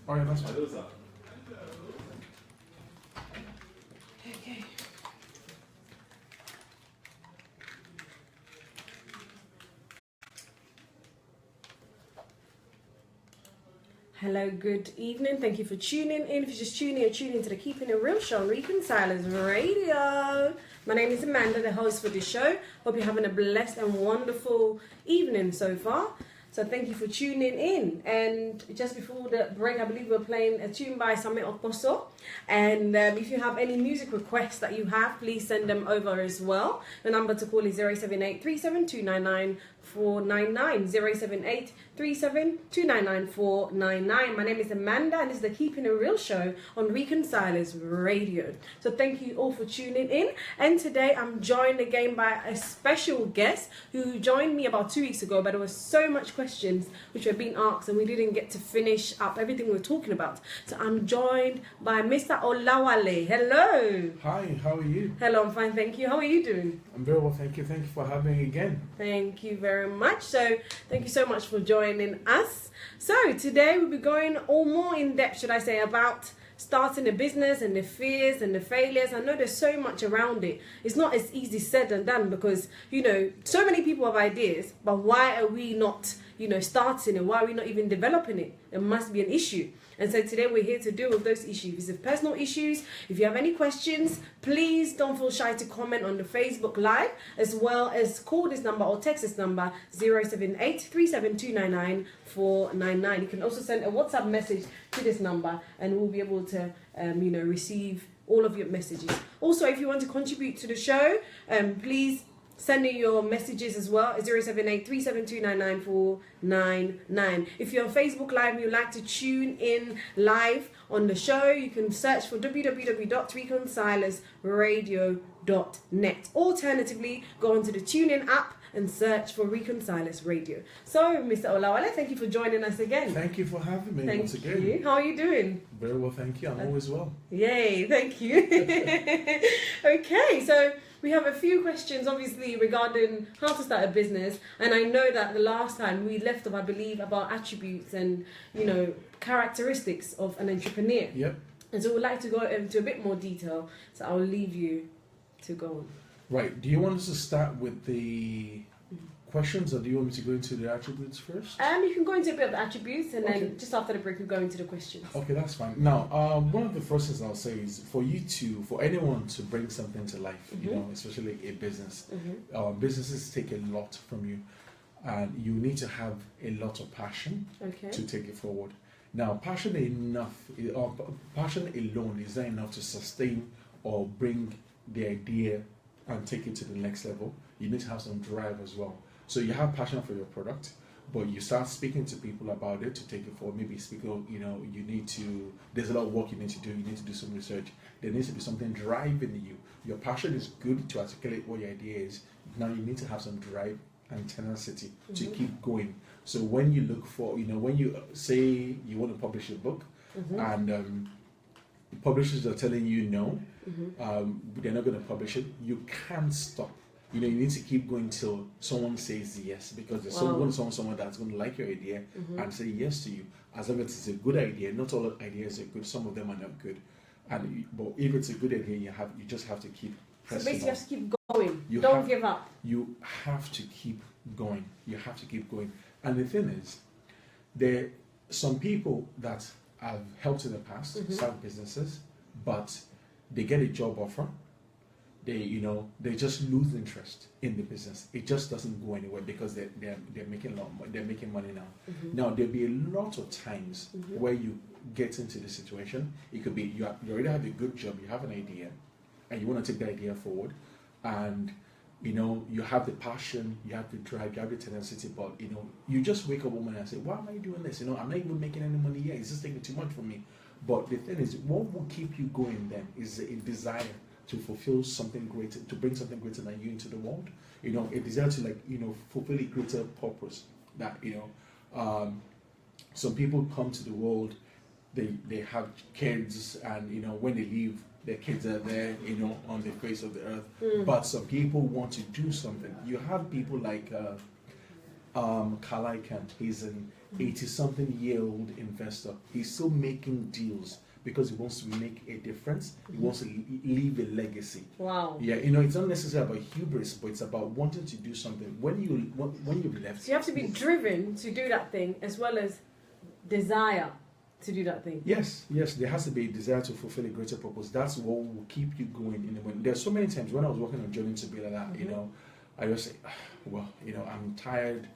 Oh yeah, that's fine. Okay. Hello, good evening. Thank you for tuning in. If you're just tuning in, you're tuning into the Keeping It Real show on Reconcilers Radio. My name is Amanda, the host for this show. Hope you're having a blessed and wonderful evening so far. So thank you for tuning in. And just before the break, I believe we're playing a tune by Same Oposo. And if you have any music requests that you have, please send them over as well. The number to call is 078 37299 499 078 37299 499. My name is Amanda and this is the Keeping It Real show on Reconcilers Radio. So thank you all for tuning in. And today I'm joined again by a special guest who joined me about 2 weeks ago, but there was so much questions which were being asked and we didn't get to finish up everything we were talking about. So I'm joined by Mr. Olawale. Hello. Hi, how are you? Hello, I'm fine, thank you. How are you doing? I'm very well, thank you. Thank you for having me again. Thank you very much. So thank you so much for joining us. So today we'll be going all more in depth, should I say, about starting a business and the fears and the failures. I know there's so much around it. It's not as easy said than done because, you know, so many people have ideas, but why are we not, starting it? Why are we not even developing it? There must be an issue. And so today we're here to deal with those issues. If personal issues, if you have any questions, please don't feel shy to comment on the Facebook Live, as well as call this number or text this number 078 37299 499. You can also send a WhatsApp message to this number and we'll be able to, receive all of your messages. Also, if you want to contribute to the show, please send in your messages as well at 078 37299 499. If you're on Facebook Live and you'd like to tune in live on the show, you can search for www.reconcilersradio.net. Alternatively, go onto the TuneIn app and search for Reconcilers Radio. So, Mr. Olawale, thank you for joining us again. Thank you for having me once again. Thank you. How are you doing? Very well, thank you. I'm always well. Yay, thank you. Okay, so we have a few questions, obviously, regarding how to start a business. And I know that the last time we left off, I believe, about attributes and, characteristics of an entrepreneur. Yep. And so we'd like to go into a bit more detail. So I'll leave you to go on. Right. Do you want us to start with the questions or do you want me to go into the attributes first? You can go into a bit of the attributes and Okay. then just after the break, we'll go into the questions. Okay, that's fine. Now, one of the first things I'll say is for anyone to bring something to life, especially a business. Businesses take a lot from you and you need to have a lot of passion to take it forward. Now, passion alone is not enough to sustain or bring the idea and take it to the next level. You need to have some drive as well. So you have passion for your product, but you start speaking to people about it to take it forward. Maybe there's a lot of work you need to do. You need to do some research. There needs to be something driving you. Your passion is good to articulate what your idea is. Now you need to have some drive and tenacity to keep going. So when you look for, when you say you want to publish a book and publishers are telling you no, they're not going to publish it, you can't stop. You need to keep going till someone says yes, because there's someone that's going to like your idea and say yes to you. As long as it's a good idea, not all ideas are good. Some of them are not good, but if it's a good idea, you just have to keep pressing. So basically, you have to keep going. Don't give up. You have to keep going. You have to keep going. And the thing is, there are some people that I've helped in the past start businesses, but they get a job offer. They just lose interest in the business. It just doesn't go anywhere because they're making a lot of money. They're making money now. Now there'll be a lot of times where you get into this situation. It could be you already have a good job, you have an idea, and you want to take the idea forward, and you have the passion, you have the drive, you have the tenacity, but you just wake up one morning and say, why am I doing this? I'm not even making any money yet. It's just taking too much from me. But the thing is, what will keep you going then is a desire to fulfill something greater, to bring something greater than you into the world. A desire to fulfill a greater purpose. That some people come to the world, they have kids, and when they leave, their kids are there, on the face of the earth. But some people want to do something. You have people like Kalai Kant. He's an 80-something-year-old investor. He's still making deals because he wants to make a difference. He wants to leave a legacy. Wow. Yeah, you know, it's not necessarily about hubris, but it's about wanting to do something. When you've left, so you have to be driven to do that thing as well as desire to do that thing. Yes, there has to be a desire to fulfill a greater purpose. That's what will keep you going in the morning. There's so many times when I was working on Journey to Beulah, you know, I just say, well, you know, I'm tired.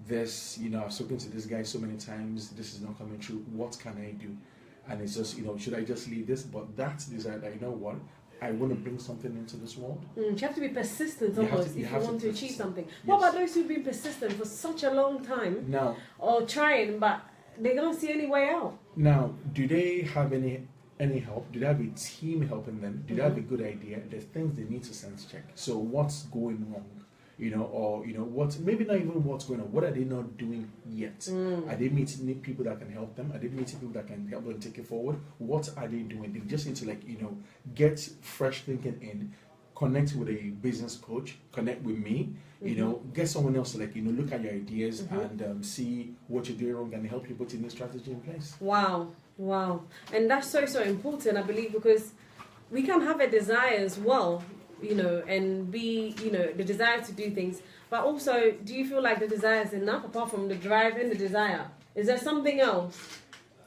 This, you know, I've spoken to this guy so many times. This is not coming true. What can I do? And it's just, you know, should I just leave this? But that's desire that, you know what, I want to bring something into this world. You have to be persistent almost if you want to achieve something. Yes. What about those who've been persistent for such a long time? Now, or trying, but they don't see any way out. Now, do they have any help? Do they have a team helping them? Do they have a good idea? There's things they need to sense check. So what's going wrong? You know, or, you know, what, maybe not even what's going on. What are they not doing yet? Are they meeting people that can help them? Are they meeting people that can help them take it forward? What are they doing? They just need to, like, you know, get fresh thinking in, connect with a business coach, connect with me, you know, get someone else to, like, you know, look at your ideas and see what you're doing wrong and help you put a new strategy in place. Wow. And that's so important, I believe, because we can have a desire as well, you know, and be, you know, the desire to do things, but also, do you feel like the desire is enough apart from the drive and the desire? Is there something else?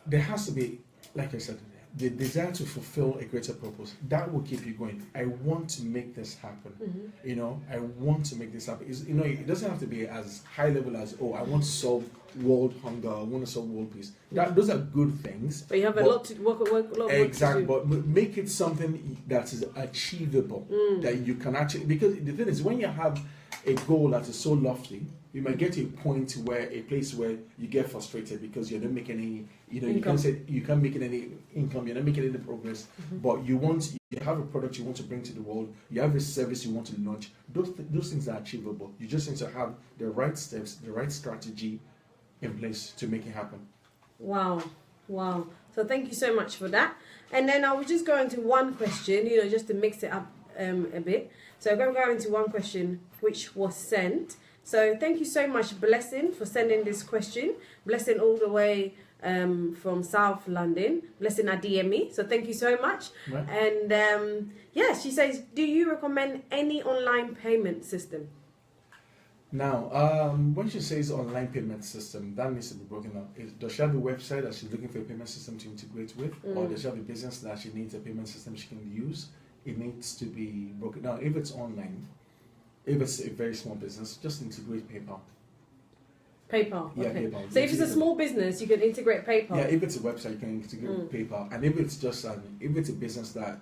There has to be, like I said, the desire to fulfill a greater purpose. That will keep you going. I want to make this happen. You know, I want to make this happen. You know, it doesn't have to be as high level as, oh, I want to solve world hunger, I want to solve world peace. Those are good things. But you have a lot to work exactly, to do. But make it something that is achievable, that you can actually, because the thing is, when you have a goal that is so lofty, you might get to a point where, a place where you get frustrated because you're not making any, you know, you can't make any income, you're not making any progress, but you have a product you want to bring to the world, you have a service you want to launch. Those things are achievable. You just need to have the right steps, the right strategy in place to make it happen. Wow. So thank you so much for that. And then I was just going to one question, you know, just to mix it up a bit. So I'm going to go into one question which was sent. So thank you so much, Blessing, for sending this question. Blessing all the way from South London. Blessing had DM me. So thank you so much. Right. And she says, do you recommend any online payment system? Now, when she says online payment system, that needs to be broken up. Does she have a website that she's looking for a payment system to integrate with? Or does she have a business that she needs a payment system she can use? It needs to be broken down. If it's online, if it's a very small business, just integrate PayPal. PayPal, yeah, okay. PayPal. So if it's a small business, you can integrate PayPal. Yeah, if it's a website, you can integrate PayPal. And if it's just if it's a business that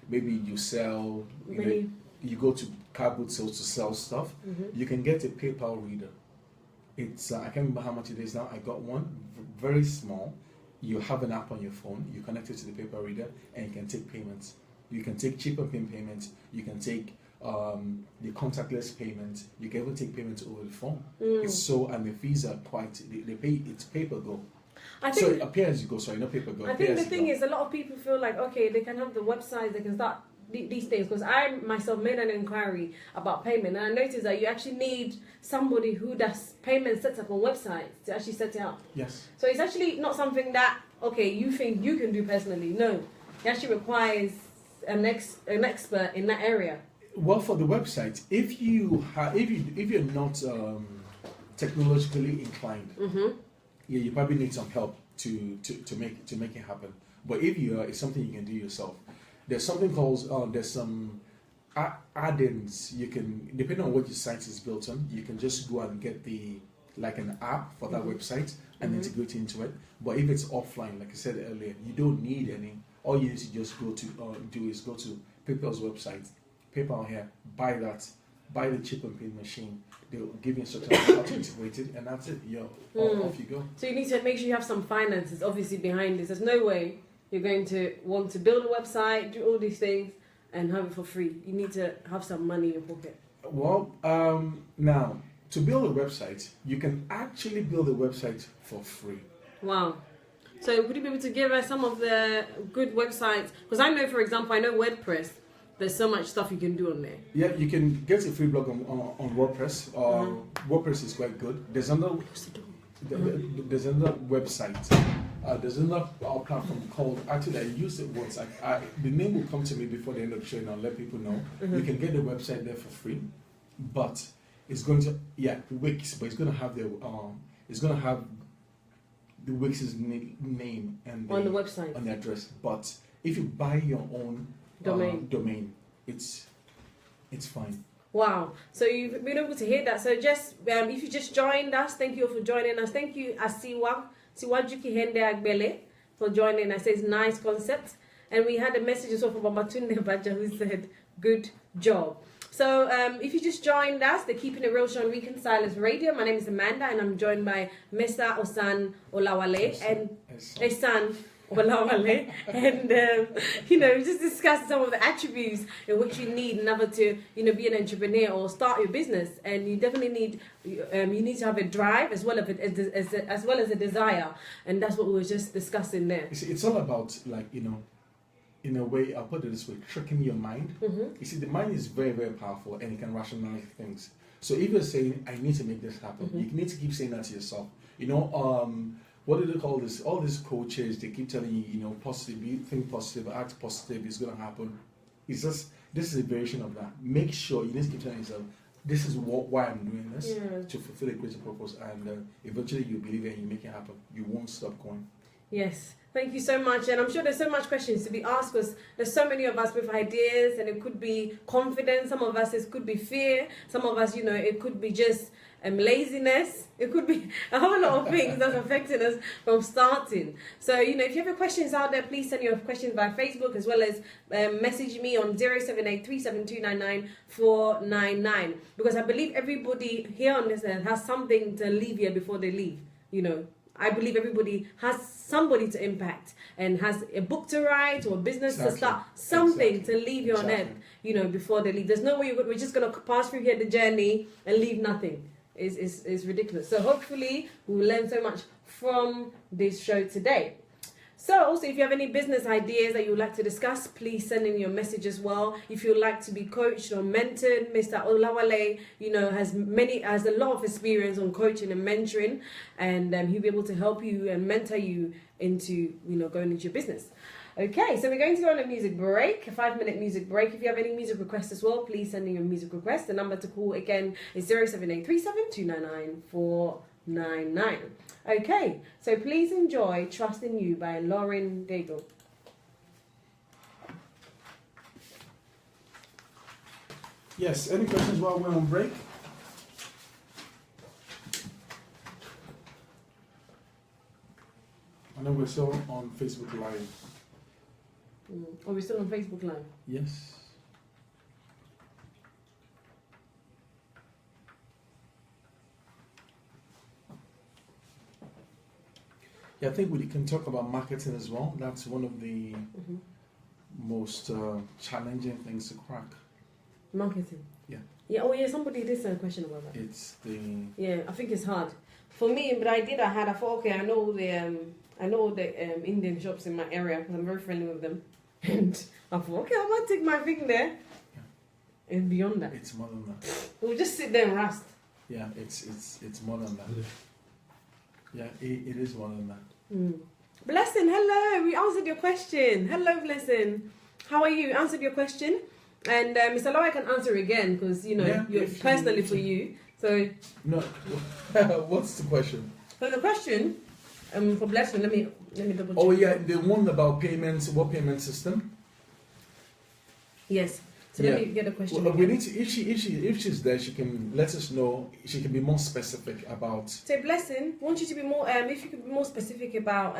maybe you sell, you go to car boot sales to sell stuff, you can get a PayPal reader. It's I can't remember how much it is now. I got one, very small. You have an app on your phone, you connect it to the PayPal reader, and you can take payments. You can take cheaper PIN payments. You can take the contactless payment. You can even take payments over the phone. And the fees are quite. It's pay per go. So it appears you go. Sorry, not pay per go. I think the thing is, a lot of people feel like, okay, they can have the website, they can start these things, because I myself made an inquiry about payment, and I noticed that you actually need somebody who does payment setup on websites to actually set it up. Yes. So it's actually not something that you think you can do personally. No, it actually requires an expert in that area. Well, for the website, if you're not technologically inclined, you probably need some help to make it happen. But if you are, it's something you can do yourself. There's something called there's some add-ins you can, depending on what your site is built on, you can just go and get an app for that website and integrate into it. But if it's offline, like I said earlier, you don't need any. All you need to just go to go to PayPal's website, PayPal here, buy the chip and pin machine. They'll give you instructions on how to integrate it, and that's it. Off you go. So you need to make sure you have some finances, obviously, behind this. There's no way you're going to want to build a website, do all these things, and have it for free. You need to have some money in your pocket. Well, now, to build a website, you can actually build a website for free. Wow. So would you be able to give us some of the good websites? Because I know, for example, WordPress. There's so much stuff you can do on there. Yeah, you can get a free blog on WordPress. WordPress is quite good. There's another. there's another website. There's another platform called, actually I use it once. The name will come to me before the end of the show and I'll let people know. You can get the website there for free, but it's going to, Wix, but it's going to have the Wix's name and on the website, on the address. But if you buy your own domain, it's fine. Wow. So you've been able to hear that. So just if you just joined us, thank you for joining us. Thank you Siwajuki Hende Agbele for joining us. It's nice concept. And we had a message also from Babatunde Baja who said, good job. So if you just joined us, the Keeping It Real Show on Weekend Silence Radio. My name is Amanda and I'm joined by Mr. Osan Olawale and Osan Olawale, and just discuss some of the attributes in which you need in order to be an entrepreneur or start your business. And you definitely need you need to have a drive as well as a desire, and that's what we were just discussing there. You see, it's all about, like, in a way, I'll put it this way, tricking your mind. You see, the mind is very, very powerful and it can rationalize things. So if you're saying, I need to make this happen, you need to keep saying that to yourself. What do they call this? All these coaches, they keep telling you, positive, think positive, act positive, it's going to happen. It's just, this is a variation of that. Make sure you need to keep telling yourself, this is why I'm doing this, to fulfill a greater purpose. And eventually you believe it and you make it happen. You won't stop going. Yes. Thank you so much. And I'm sure there's so much questions to be asked because there's so many of us with ideas, and it could be confidence. Some of us, it could be fear. Some of us, it could be just laziness. It could be a whole lot of things that's affecting us from starting. So, if you have your questions out there, please send your questions by Facebook as well as message me on 07837299499, because I believe everybody here on this earth has something to leave here before they leave, I believe everybody has somebody to impact and has a book to write or a business to start, something to leave you on earth, before they leave. There's no way we're just going to pass through here the journey and leave nothing. It's ridiculous. So hopefully we will learn so much from this show today. So also, if you have any business ideas that you would like to discuss, please send in your message as well. If you would like to be coached or mentored, Mr. Olawale, has a lot of experience on coaching and mentoring, and he'll be able to help you and mentor you into, going into your business. Okay, so we're going to go on a music break, a 5-minute music break. If you have any music requests as well, please send in your music request. The number to call again is 07837299499. Okay, so please enjoy Trust in You by Lauren Daigle. Yes, any questions while we're on break? I know we're still on Facebook Live. Are we still on Facebook Live? Yes. Yeah, I think we can talk about marketing as well. That's one of the most challenging things to crack. Marketing? Yeah. Yeah, oh yeah, somebody did say a question about that. Yeah, I think it's hard. For me, but I thought, okay, I know the Indian shops in my area because I'm very friendly with them. And I thought, okay, I'm going to take my thing there. Yeah. And beyond that. It's more than that. We'll just sit there and rust. Yeah, it's more than that. Yeah, it is more than that. Blessing, hello. We answered your question. Hello, Blessing. How are you? Answered your question. And Mr. Law, I can answer again because, you're personally for you. So. No. What's the question? So the question, for Blessing, let me double check. Oh, yeah, the one about payments, what payment system? Yes. So let me get a question. Well, we need to, if she's there, she can let us know. She can be more specific about. So Blessing, I want you to be more. If you could be more specific about,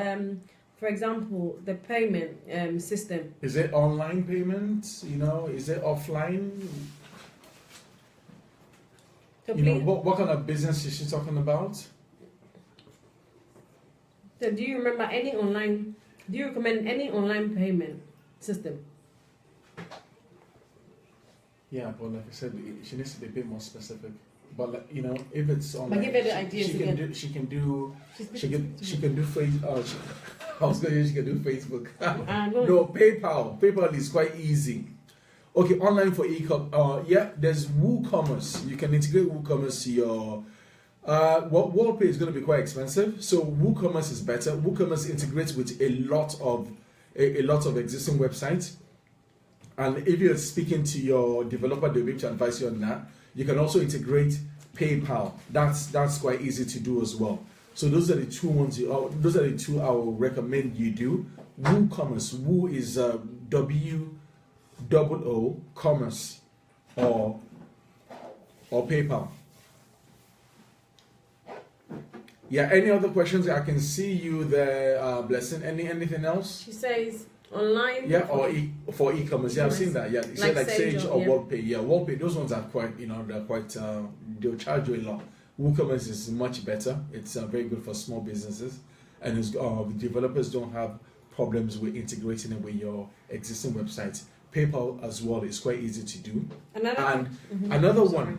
for example, the payment system. Is it online payment? Is it offline? So what kind of business is she talking about? So do you remember any online? Do you recommend any online payment system? Yeah, but like I said, she needs to be a bit more specific. But if it's online, but give her the ideas she can do Facebook. I was going to say she can do Facebook. No, PayPal. PayPal is quite easy. Okay, online for e-com. There's WooCommerce. You can integrate WooCommerce to your Well, WorldPay is going to be quite expensive. So WooCommerce is better. WooCommerce integrates with a lot of existing websites. And if you're speaking to your developer, they'll be able to advise you on that. You can also integrate PayPal. That's quite easy to do as well. So those are the two ones. Those are the two I will recommend you do. WooCommerce. Woo is WOO commerce or PayPal. Yeah. Any other questions? I can see you there, Blessing. Anything else? She says online. Yeah, or for e-commerce. Yeah, I've seen that. Yeah, you said like Sage or WorldPay. Yeah, WorldPay. Those ones are quite, they're quite. They'll charge you a lot. WooCommerce is much better. It's very good for small businesses, and developers don't have problems with integrating it with your existing websites. PayPal as well is quite easy to do. Another one,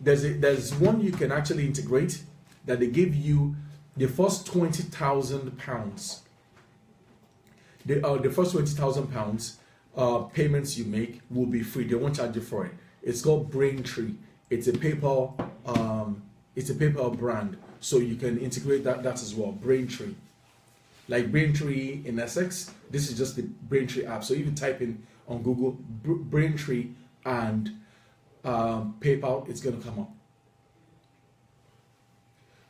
there's one you can actually integrate that they give you the first £20,000. The first £20,000 payments you make will be free. They won't charge you for it. It's called Braintree. It's a PayPal brand, so you can integrate that as well. Braintree, like Braintree in Essex. This is just the Braintree app. So if you type in on Google Braintree and PayPal, it's going to come up.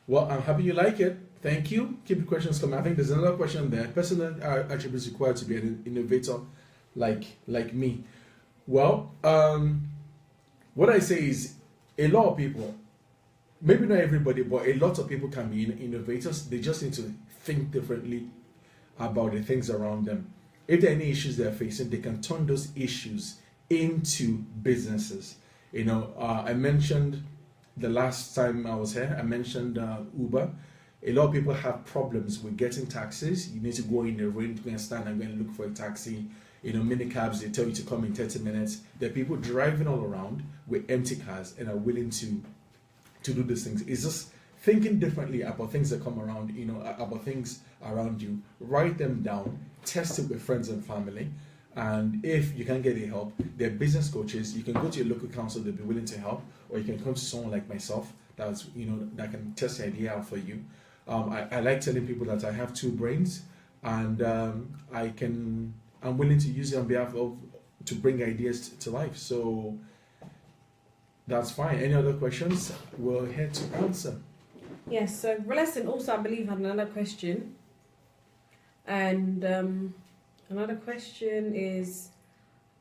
Well, I'm happy you like it. Thank you. Keep the questions coming. I think there's another question there. Personal attributes required to be an innovator like me. Well, what I say is a lot of people, maybe not everybody, but a lot of people can be innovators. They just need to think differently about the things around them. If there are any issues they're facing, they can turn those issues into businesses. I mentioned the last time I was here, I mentioned Uber. A lot of people have problems with getting taxis. You need to go in the rain to go and stand and go and look for a taxi. Minicabs, they tell you to come in 30 minutes. There are people driving all around with empty cars and are willing to do these things. It's just thinking differently about things that come around, about things around you. Write them down, test it with friends and family. And if you can't get any help, there are business coaches. You can go to your local council, they'll be willing to help, or you can come to someone like myself that can test the idea out for you. I like telling people that I have two brains, and I'm willing to use it on behalf to bring ideas to life. So that's fine. Any other questions? We're here to answer. Yes. So Blessing also, I believe, had another question, and another question is,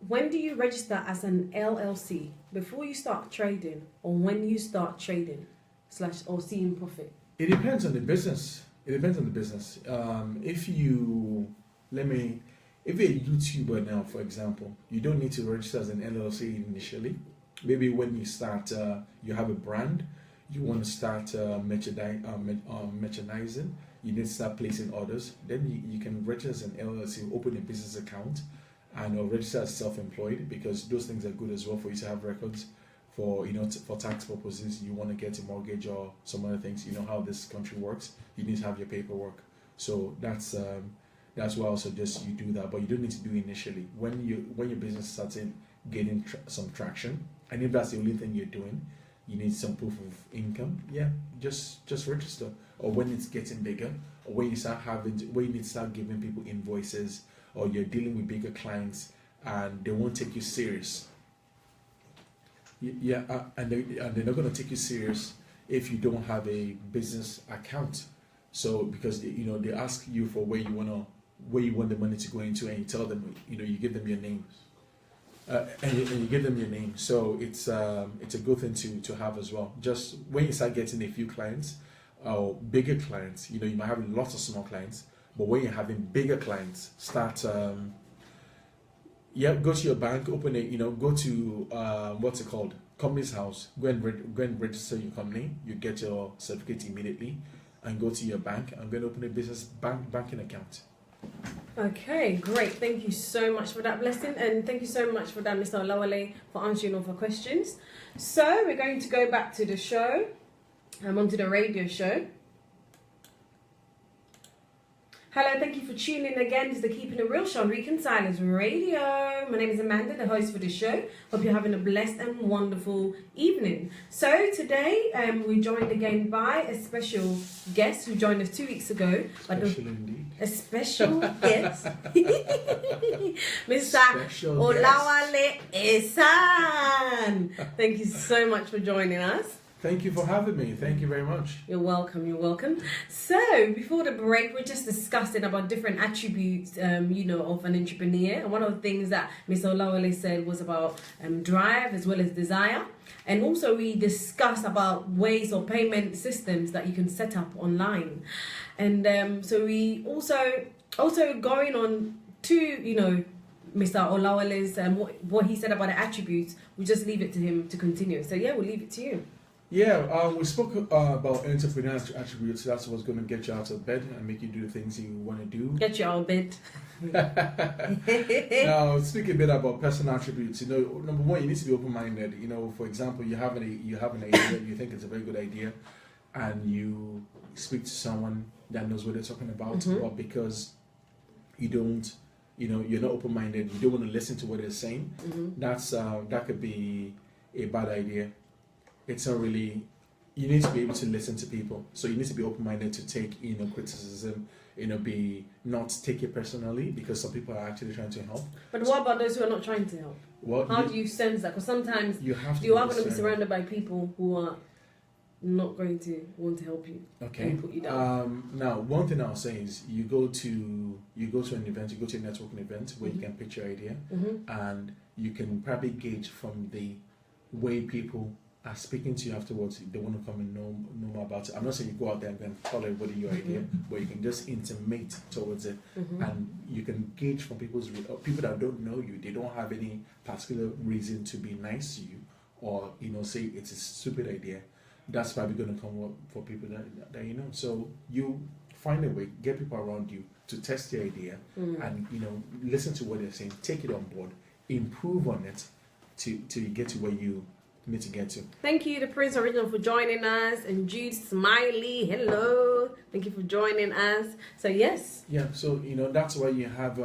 when do you register as an LLC? Before you start trading, or when you start trading / or seeing profit? It depends on the business. If you're a YouTuber now, for example, you don't need to register as an LLC initially. Maybe when you start, you have a brand, you want to start merchandising, you need to start placing orders. Then you can register as an LLC, open a business account, and register as self-employed, because those things are good as well for you to have records for for tax purposes. You want to get a mortgage or some other things. You know how this country works. You need to have your paperwork. So that's why I suggest you do that. But you don't need to do it initially. When your business starts gaining some traction, and if that's the only thing you're doing, you need some proof of income. Yeah, just register. Or when it's getting bigger, or when you need to start giving people invoices, or you're dealing with bigger clients and they won't take you serious. Yeah, and they're not going to take you serious if you don't have a business account. So because they ask you for where you want the money to go into, and you tell them, you give them your name, and you give them your name. So it's a good thing to have as well. Just when you start getting a few clients or bigger clients, you might have lots of small clients, but when you're having bigger clients, start. Go to your bank, open it. Go to what's it called, Company's House. Go and register your company. You get your certificate immediately, and go to your bank. I'm going to open a business banking account. Okay, great. Thank you so much for that, Blessing, and thank you so much for that, Mr. Olawale, for answering all of our questions. So we're going to go back to the show. Onto the radio show. Hello, thank you for tuning in again to the Keeping It Real show on Reconcilers Radio. My name is Amanda, the host for the show. Hope you're having a blessed and wonderful evening. So today we're joined again by a special guest who joined us 2 weeks ago. Special indeed. A special guest, Mr. Olawale Osan. Thank you so much for joining us. Thank you for having me. Thank you very much. You're welcome. You're welcome. So, before the break, we're just discussing about different attributes, of an entrepreneur. And one of the things that Ms. Olawale said was about drive as well as desire. And also, we discussed about ways or payment systems that you can set up online. And so we also going on to, Mr. Olawale's what he said about the attributes. We just leave it to him to continue. So, yeah, we'll leave it to you. Yeah, we spoke about entrepreneurial attributes. That's what's going to get you out of bed and make you do the things you want to do. Get you out of bed. Now, speak a bit about personal attributes. Number one, you need to be open-minded. For example, you have an idea, you think it's a very good idea, and you speak to someone that knows what they're talking about, but because you don't, you're not open-minded, you don't want to listen to what they're saying. That could be a bad idea. It's not really, you need to be able to listen to people. So you need to be open-minded to take, criticism, not take it personally, because some people are actually trying to help. But what about those who are not trying to help? How do you sense that? Because sometimes you are going to be surrounded by people who are not going to want to help you. Okay. And put you down. Now, one thing I'll say is you go to an event, you go to a networking event where you can pitch your idea, and you can probably gauge from the way people are speaking to you afterwards. They want to come and know more about it. I'm not saying you go out there and tell everybody your idea, but you can just intimate towards it, and you can gauge from people that don't know you. They don't have any particular reason to be nice to you, or say it's a stupid idea. That's probably going to come up for people that you know. So you find a way, get people around you to test your idea, and listen to what they're saying, take it on board, improve on it to get to where you need to get to. Thank you to Prince Original for joining us, and Jude Smiley, hello. Thank you for joining us. So yes. Yeah, so that's why you have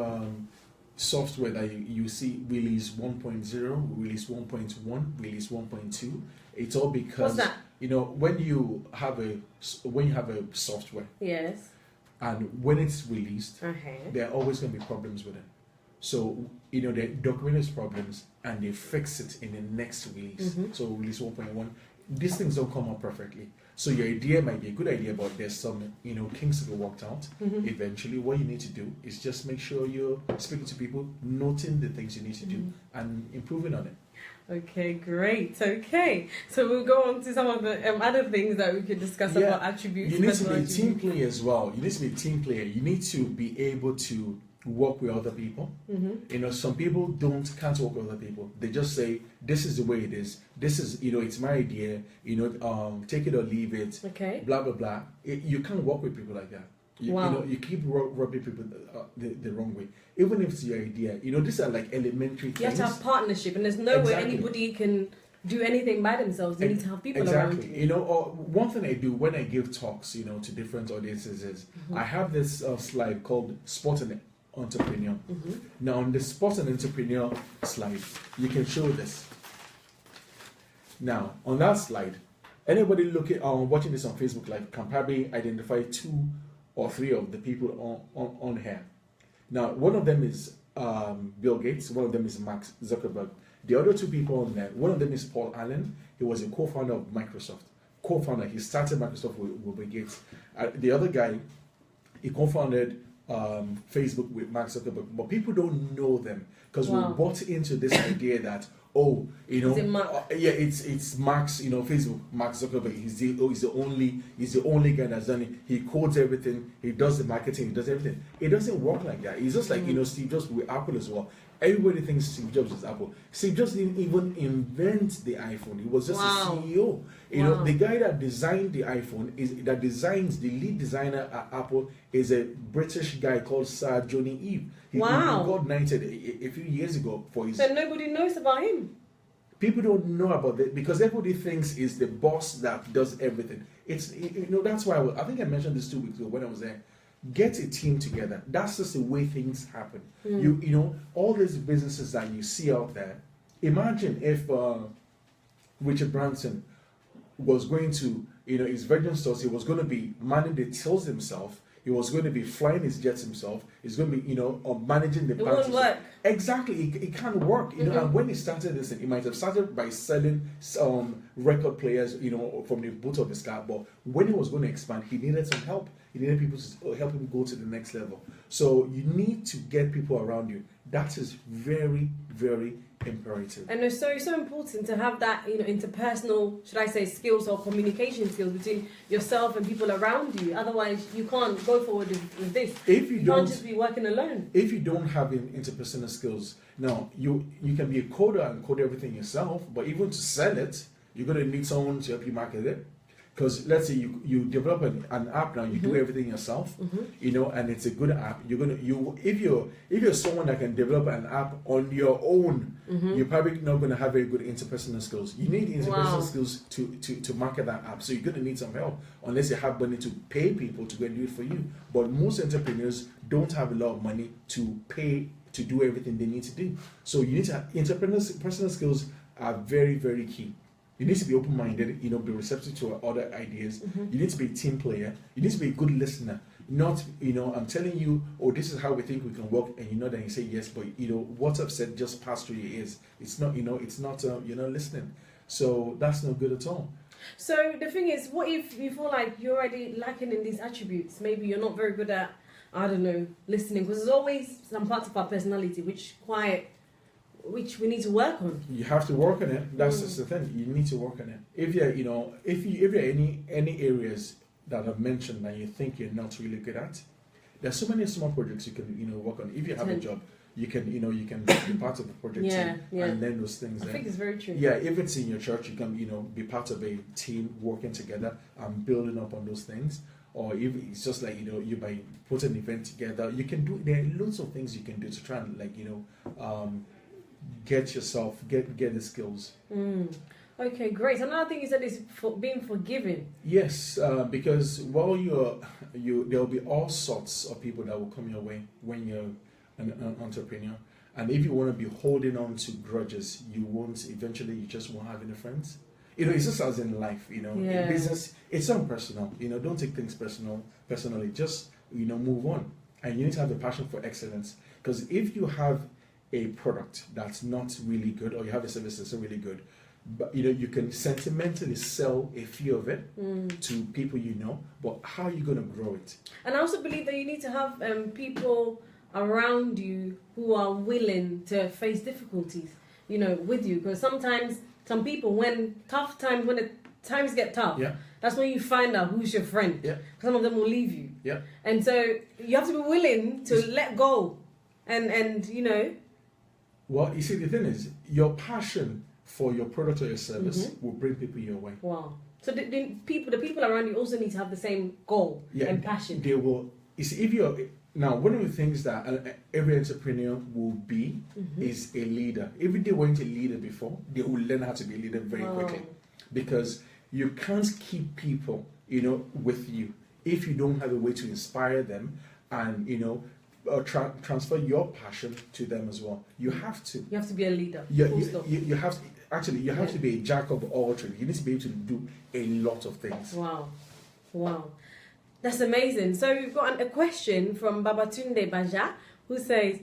software that you see release 1.0, release 1.1, release 1.2. It's all because what's that? When you have a software. Yes. And when it's released, there are always going to be problems with it. So, they document those problems and they fix it in the next release. So, release 1.1, these things don't come out perfectly. So, your idea might be a good idea, but there's some, kinks to be worked out. Eventually, what you need to do is just make sure you're speaking to people, noting the things you need to do, and improving on it. Okay, great. Okay, so we'll go on to some of the other things that we could discuss about attributes. You need to be a team player as well. You need to be a team player. You need to be able to work with other people. Some people can't work with other people. They just say, this is the way it is. This is, it's my idea. Take it or leave it. Okay. Blah blah blah. You can't work with people like that. You keep rubbing people the wrong way, even if it's your idea. These are like elementary things. You have to have partnership, and there's no way anybody can do anything by themselves. They need to have people around you. Or one thing I do when I give talks, to different audiences is I have this slide called Spot and Entrepreneur. Now on the Spot and Entrepreneur slide, you can show this. Now on that slide, anybody watching this on Facebook Live can probably identify 2 or 3 of the people on here. Now, one of them is Bill Gates, one of them is Mark Zuckerberg. The other 2 people on there, one of them is Paul Allen. He was a co-founder of Microsoft. He started Microsoft with Bill Gates. The other guy, he co-founded Facebook with Mark Zuckerberg, but people don't know them because we bought into this idea that it's Mark's, Facebook, Mark Zuckerberg. He's the only guy that's done it. He codes everything. He does the marketing. He does everything. It doesn't work like that. It's just like Steve Jobs with Apple as well. Everybody thinks Steve Jobs is Apple. Steve Jobs didn't even invent the iPhone. He was just a CEO. The guy that designed the iPhone the lead designer at Apple is a British guy called Sir Johnny Ive. He got knighted a few years ago for his. So nobody knows about him. People don't know about that because everybody thinks it's the boss that does everything. It's that's why I think I mentioned this 2 weeks ago when I was there. get a team together. That's just the way things happen. You know, all these businesses that you see out there, imagine if Richard Branson was going to, you know, his Virgin stores, he was going to be managing the tills himself. He was going to be flying his jets himself. He's going to be, you know, managing the banks. It won't work. Exactly, it can't work. You know, and when he started this, he might have started by selling record players, you know, from the boot of his car. But when he was going to expand, he needed some help. He needed people to help him go to the next level. So you need to get people around you. That is very, very imperative. And it's so important to have that, you know, interpersonal, should I say, skills or communication skills between yourself and people around you. Otherwise, you can't go forward with this. If you can't just be working alone. If you don't have interpersonal skills, now you can be a coder and code everything yourself, but even to sell it, you're going to need someone to help you market it. Because let's say you develop an app now, you do everything yourself, you know, and it's a good app. If you're someone that can develop an app on your own, you're probably not going to have very good interpersonal skills. You need interpersonal skills to market that app. So you're going to need some help unless you have money to pay people to go and do it for you. But most entrepreneurs don't have a lot of money to pay to do everything they need to do. So you need to have interpersonal skills are very, very key. You need to be open-minded, you know, be receptive to other ideas. You need to be a team player. You need to be a good listener. Not, you know, I'm telling you, oh, this is how we think we can work, and you know that you say yes, but you know what I've said just passed through your ears. It's not, you know, it's not, you're not listening. So that's not good at all. So the thing is, what if you feel like you're already lacking in these attributes? Maybe you're not very good at, I don't know, listening, because there's always some parts of our personality which we need to work on. You have to work on it. That's just the thing. You need to work on it. If you're, you know, if you're any areas that I've mentioned that you think you're not really good at, there's so many small projects you can, you know, work on. If you have a job, you can be part of the project team and learn those things. I think it's very true. Yeah, if it's in your church, you can, you know, be part of a team working together and building up on those things. Or if it's just like, you know, you might put an event together, you can do. There are loads of things you can do to try and, like, you know, get the skills. Okay, great. Another thing you said is being forgiving. Yes, because while there'll be all sorts of people that will come your way when you're an entrepreneur, and if you want to be holding on to grudges, you just won't have any friends. You know, it's just as in life. You know, in business, it's not personal. You know, don't take things personally. Just, you know, move on, and you need to have the passion for excellence. Because if you have a product that's not really good, or you have a service that's not really good, but you know, you can sentimentally sell a few of it to people you know, but how are you going to grow it? And I also believe that you need to have people around you who are willing to face difficulties, you know, with you. Because sometimes some people, when the times get tough, that's when you find out who's your friend. Yeah. Some of them will leave you. Yeah. And so you have to be willing to let go, and you know. Well, you see, the thing is, your passion for your product or your service will bring people your way. Wow. So the people around you also need to have the same goal and passion. They will. You see, if you're now, one of the things that every entrepreneur will be is a leader. If they weren't a leader before, they will learn how to be a leader very quickly, because you can't keep people, you know, with you if you don't have a way to inspire them and, you know, transfer your passion to them as well. You have to. You have to be a leader. You have to. Actually, you have to be a jack of all trades. You need to be able to do a lot of things. Wow. That's amazing. So we've got a question from Babatunde Baja, who says,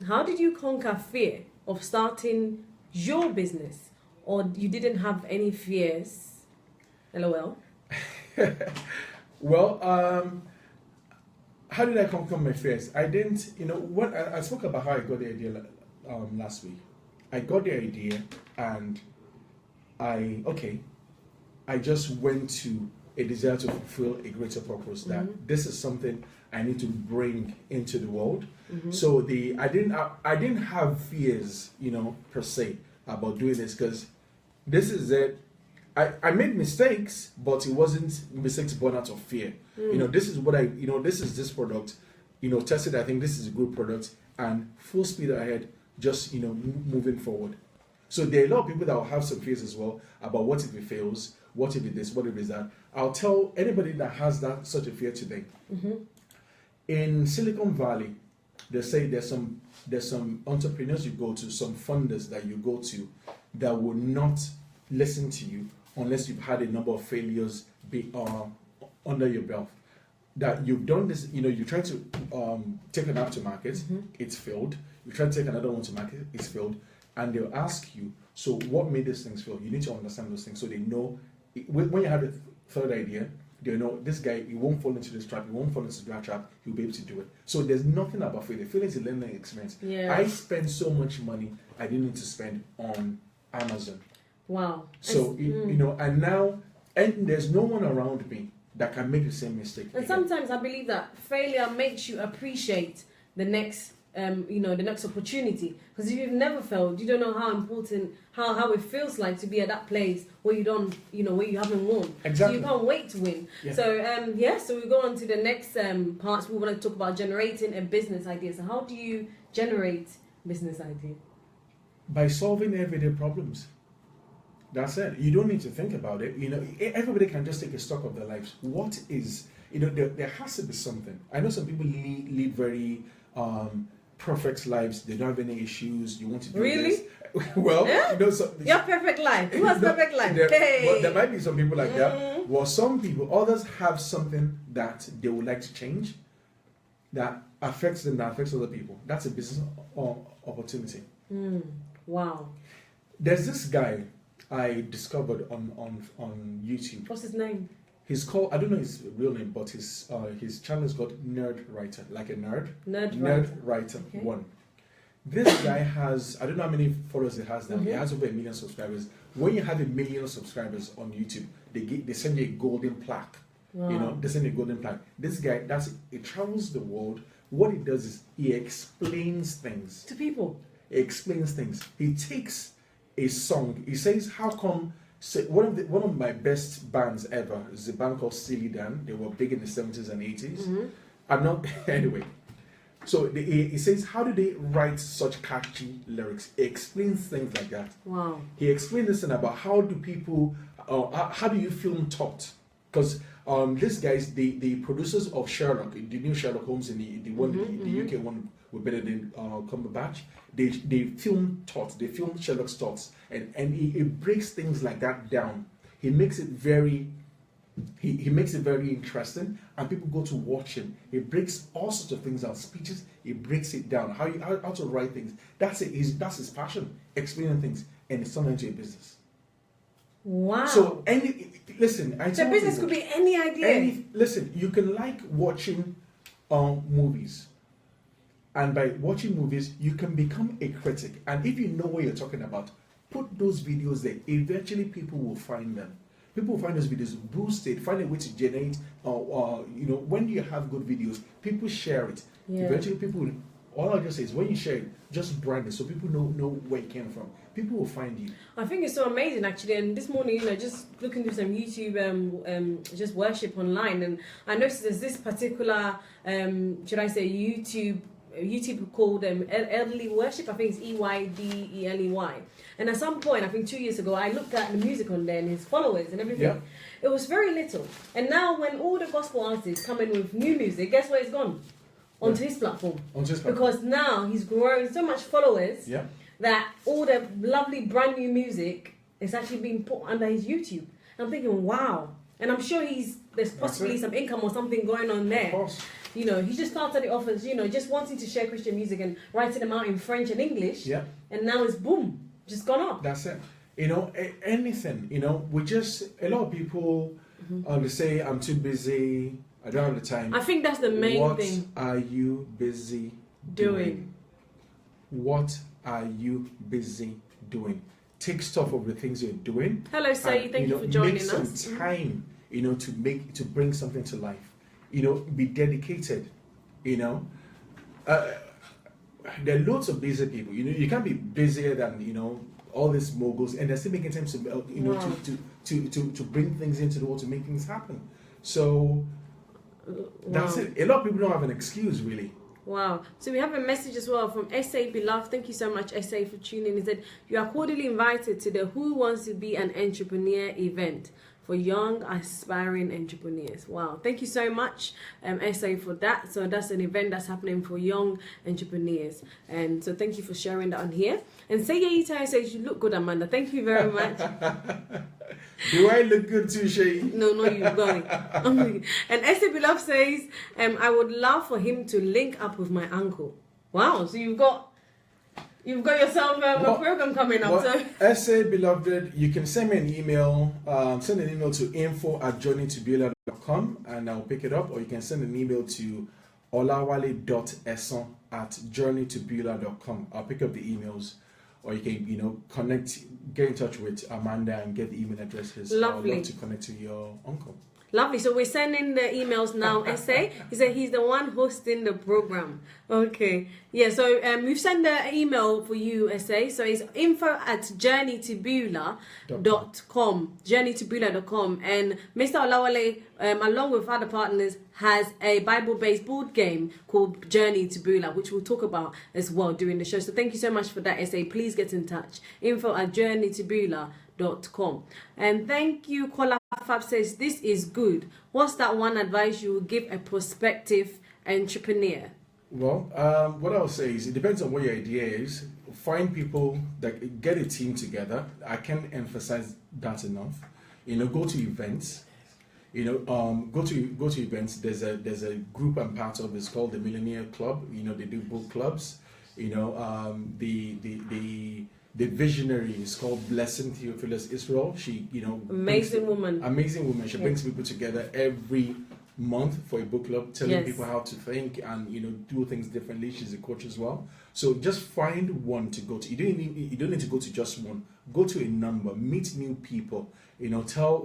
how did you conquer fear of starting your business? Or you didn't have any fears? LOL. Well, how did I conquer my fears? I didn't, you know, what I spoke about how I got the idea last week. I got the idea and I just went to a desire to fulfill a greater purpose, that this is something I need to bring into the world. So I didn't have fears, you know, per se about doing this, because this is it. I made mistakes, but it wasn't mistakes born out of fear. You know, this is this product, you know, tested. I think this is a good product, and full speed ahead, just, you know, moving forward. So there are a lot of people that will have some fears as well about what if it fails, what if it this, what if it is that. I'll tell anybody that has such a fear today, In Silicon Valley, they say there's some entrepreneurs you go to, some funders that you go to, that will not listen to you unless you've had a number of failures under your belt. That you've done this, you try to take an app to market, it's failed. You try to take another one to market, it's failed. And they'll ask you, so what made these things fail? You need to understand those things so they know. When you have a third idea, they know this guy, he won't fall into this trap, he won't fall into that trap, he'll be able to do it. So there's nothing about failure. Failure is a learning experience. Yeah. I spend so much money I didn't need to spend on Amazon. Wow. So, and there's no one around me that can make the same mistake. And sometimes I believe that failure makes you appreciate the next, the next opportunity. Because if you've never failed, you don't know how important, how it feels like to be at that place where you don't, where you haven't won. Exactly. So you can't wait to win. Yeah. So we go on to the next parts. We want to talk about generating a business idea. So how do you generate business idea? By solving everyday problems. That's it. You don't need to think about it. Everybody can just take a stock of their lives. What is, there has to be something. I know some people lead very perfect lives. They don't have any issues. You want to do this. Well, yeah? Your perfect life. Who has perfect life? There might be some people like that. Well, some people, others have something that they would like to change that affects them, that affects other people. That's a business opportunity. Wow. There's this guy I discovered on YouTube. What's his name? He's called, I don't know his real name, but his channel is called Nerd Writer, like a nerd. Nerd Writer 1. This guy has, I don't know how many followers he has now. He has over 1 million subscribers. When you have 1 million subscribers on YouTube, they send you a golden plaque. Wow. They send you a golden plaque. This guy, he travels the world. What he does is he explains things to people. He explains things. He takes a song. He says, "How come?" One of my best bands ever is a band called Steely Dan. They were big in the 70s and 80s. I'm not anyway. So he says, "How do they write such catchy lyrics?" He explains things like that. Wow. He explained this thing about how do people, how do you film thought? Because these guys, the producers of Sherlock, the new Sherlock Holmes in the UK one with Benedict Cumberbatch, they film thoughts, they film Sherlock's thoughts, and he breaks things like that down. He makes it very interesting, and people go to watch him. He breaks all sorts of things out, speeches. He breaks it down, how to write things. That's it. That's his passion, explaining things, and it's turned into a business. Wow. So listen, the business could be any idea. Listen, you can like watching movies. And by watching movies, you can become a critic. And if you know what you're talking about, put those videos there. Eventually, people will find them. People will find those videos, boost it, find a way to generate. When you have good videos, people share it. Yeah. Eventually, people will. All I'll just say is when you share it, just brand it so people know where it came from. People will find you. I think it's so amazing, actually. And this morning, just looking through some YouTube, just worship online, and I noticed there's this particular, should I say, YouTube called Elderly Worship. I think it's EYDELEY. And at some point, I think 2 years ago, I looked at the music on there and his followers and everything. Yeah. It was very little. And now when all the gospel artists come in with new music, guess where it's gone? Onto his platform. Because now he's growing so much followers that all the lovely brand new music is actually being put under his YouTube. I'm thinking, wow. And I'm sure there's possibly some income or something going on there. Of course. He just started it off as, just wanting to share Christian music and writing them out in French and English. Yeah. And now it's boom, just gone up. That's it. Anything, we just, a lot of people, they say, I'm too busy, I don't have the time. I think that's the main thing. What are you busy doing? What are you busy doing? Take stock of the things you're doing. Hello, Sayi. Thank you for joining us. Make some time, to bring something to life. Be dedicated. There are loads of busy people. You can't be busier than all these moguls, and they're still making time to to bring things into the world, to make things happen. So that's it. A lot of people don't have an excuse, really. Wow. So we have a message as well from SA Beloved. Thank you so much, SA, for tuning in. He said, you are cordially invited to the Who Wants to Be an Entrepreneur event for young aspiring entrepreneurs. Wow, thank you so much, SA, for that. So that's an event that's happening for young entrepreneurs, and so thank you for sharing that on here. And Seyeita says, you look good, Amanda. Thank you very much. Do I look good too, Shay? No, you're going. And SA Beloved says, I would love for him to link up with my uncle. Wow, so you've got yourself a program coming up. So SA Beloved, you can send me an email. Send an email to info@journeytobeulah.com and I'll pick it up. Or you can send an email to olawale.osan@journeytobeulah.com. I'll pick up the emails. Or you can, get in touch with Amanda and get the email addresses. Lovely. I'd love to connect to your uncle. Lovely. So we're sending the emails now, SA. He said he's the one hosting the program. Okay. Yeah, so we've sent the email for you, SA. So it's info@journeytobeulah.com. Journeytobeulah.com. And Mr. Olawale, along with other partners, has a Bible-based board game called Journey to Beulah, which we'll talk about as well during the show. So thank you so much for that, SA. Please get in touch. info@journeytobeulah.com. And thank you, Kola Fab says, this is good. What's that one advice you would give a prospective entrepreneur? Well, what I'll say is it depends on what your idea is. Find people that get a team together. I can't emphasize that enough. Go to events. Go to events. There's a group I'm part of. It's called the Millionaire Club. They do book clubs. The visionary is called Blessing Theophilus Israel. She, amazing woman. She brings people together every month for a book club, telling people how to think and do things differently. She's a coach as well. So just find one to go to. You don't need to go to just one. Go to a number. Meet new people. Tell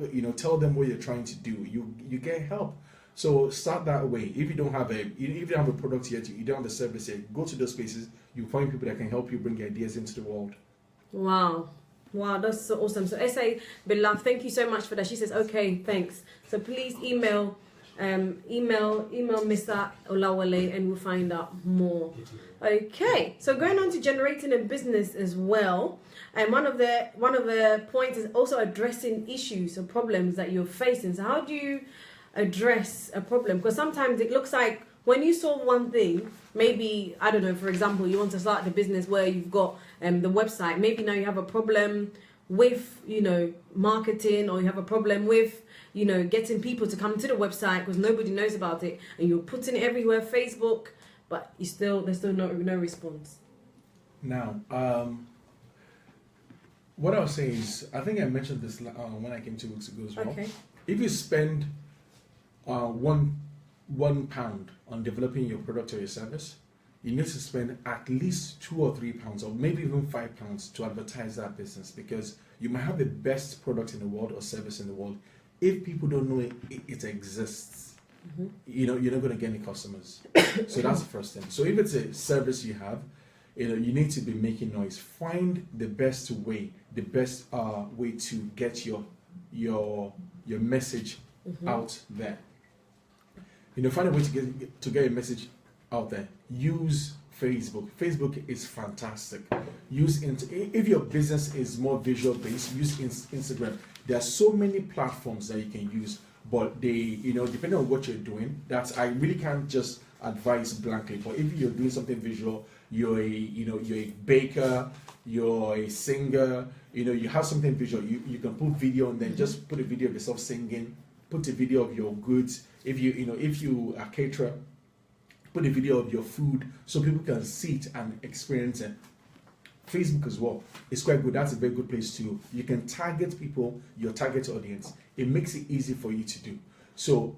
them what you're trying to do. You get help. So start that way. If you don't have a product yet, you don't have the service yet, go to those places. You find people that can help you bring your ideas into the world. Wow, that's so awesome. So SA Beloved, thank you so much for that. She says, okay, thanks. So please email Mr. Olawale and we'll find out more. Okay, so going on to generating a business as well. And one of the points is also addressing issues or problems that you're facing. So how do you address a problem? Because sometimes it looks like when you solve one thing, maybe, I don't know, for example, you want to start the business where you've got the website. Maybe now you have a problem with, marketing, or you have a problem with, getting people to come to the website because nobody knows about it, and you're putting it everywhere, Facebook, but there's still no response. Now, what I'll say is, I think I mentioned this when I came 2 weeks ago as well. Okay. If you spend £1 on developing your product or your service, you need to spend at least £2 or £3 or maybe even £5 to advertise that business, because you might have the best product in the world or service in the world. If people don't know it exists, you're not going to get any customers. So that's the first thing. So if it's a service you have, you need to be making noise. Find the best way to get your message out there. Find a way to get your message out there. Use Facebook. Facebook is fantastic. If your business is more visual based, use Instagram. There are so many platforms that you can use, but depending on what you're doing, I really can't just advise blankly. But if you're doing something visual, you're a baker, you're a singer, you have something visual, you can put video and then just put a video of yourself singing, put a video of your goods. If you are a caterer, put a video of your food so people can see it and experience it. Facebook as well is quite good. That's a very good place too. You can target people, your target audience. It makes it easy for you to do. So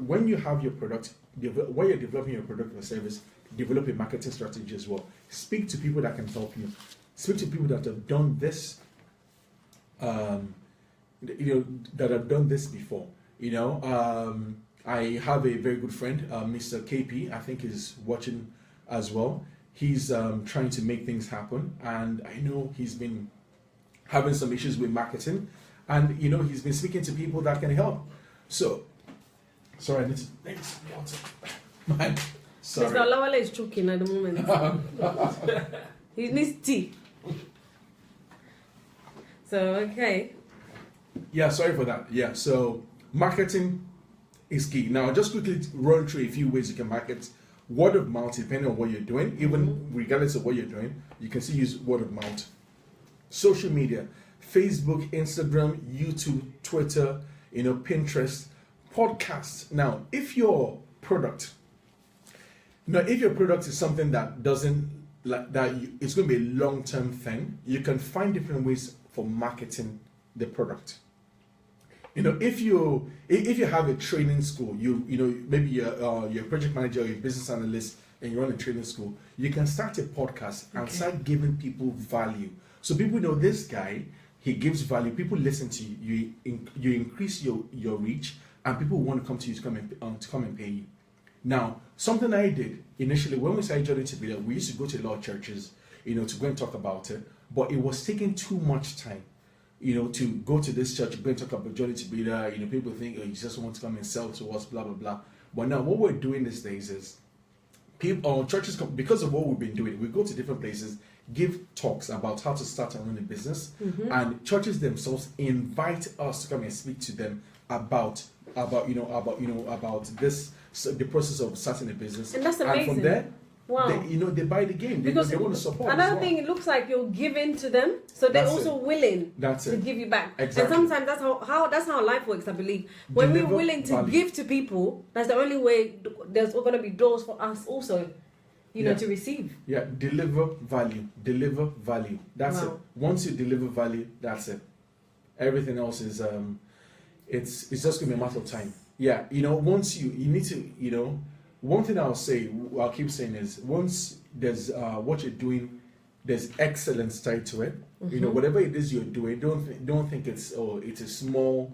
when you have your product, when you're developing your product or service, develop a marketing strategy as well. Speak to people that can help you. Speak to people that have done this, that have done this before. I have a very good friend, Mr. KP, I think is watching as well. He's trying to make things happen, and I know he's been having some issues with marketing, and he's been speaking to people that can help. So, sorry, I need some water. Man, sorry. Mr. Olawale is choking at the moment. He needs tea. So, okay. Yeah, sorry for that. Yeah, so marketing is key. Now, just quickly run through a few ways you can market. Word of mouth, depending on what you're doing, even regardless of what you're doing, you can still use word of mouth. Social media, Facebook, Instagram, YouTube, Twitter, Pinterest, podcasts. Now, if your product is something that doesn't like that, it's going to be a long-term thing. You can find different ways for marketing the product. If you have a training school, maybe you're a project manager or you're a business analyst and you run a training school, you can start a podcast and start giving people value. So people know this guy, he gives value. People listen to you. You increase your reach, and people want to come to you to come and pay you. Now, something I did initially when we started joining to Beulah, we used to go to a lot of churches, to go and talk about it, but it was taking too much time. To go to this church, go and talk about joining to Beulah. People think, you just want to come and sell to us, blah blah blah. But now, what we're doing these days is, churches come because of what we've been doing. We go to different places, give talks about how to start and run a business, and churches themselves invite us to come and speak to them about this, the process of starting a business. And that's amazing. And from there, wow. They buy the game because they want to support. Another thing, it looks like you're giving to them, so they're also willing to give you back. Exactly. And sometimes that's how life works, I believe. When we're willing to give to people, that's the only way. There's going to be doors for us also, to receive. Yeah, deliver value. That's it. Once you deliver value, that's it. Everything else is it's just going to be a matter of time. Yeah, once you need to, one thing I'll keep saying is, once there's what you're doing, there's excellence tied to it. Whatever it is you're doing, don't think it's a small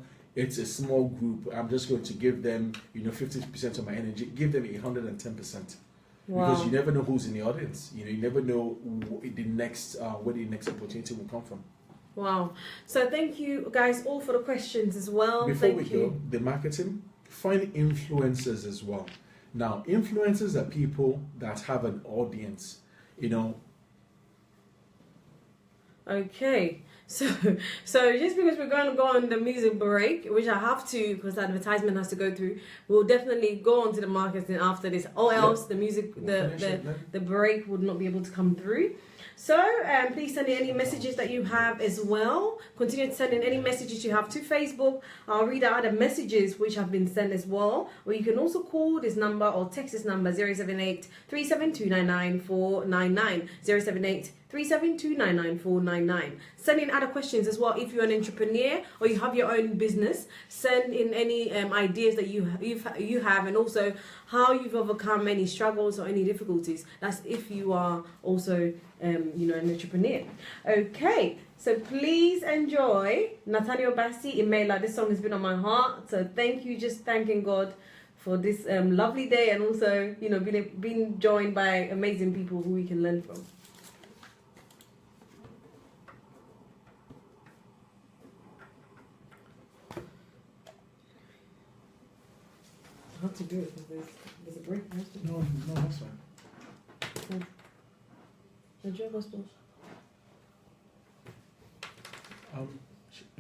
group. I'm just going to give them 50% of my energy. Give them 110%. Wow. Because you never know who's in the audience. You never know where the next opportunity will come from. Wow. So thank you guys all for the questions as well. Before we go, the marketing, find influencers as well. Now, influencers are people that have an audience, Okay. So just because we're going to go on the music break, which I have to because the advertisement has to go through, we'll definitely go on to the marketing after this, or else the music, the break would not be able to come through. So please send in any messages that you have as well. Continue to send in any messages you have to Facebook. I'll read out the messages which have been sent as well. Or you can also call this number or text this number 078 372 99499 078 372-99499. Send in other questions as well. If you're an entrepreneur or you have your own business, send in any ideas that you have, and also how you've overcome any struggles or any difficulties. That's if you are also an entrepreneur. Okay, so please enjoy Nathaniel Bassi, Imela. This song has been on my heart, so thank you. Just thanking God for this lovely day, and also being joined by amazing people who we can learn from. How to do it? There's a break. No, that's fine. You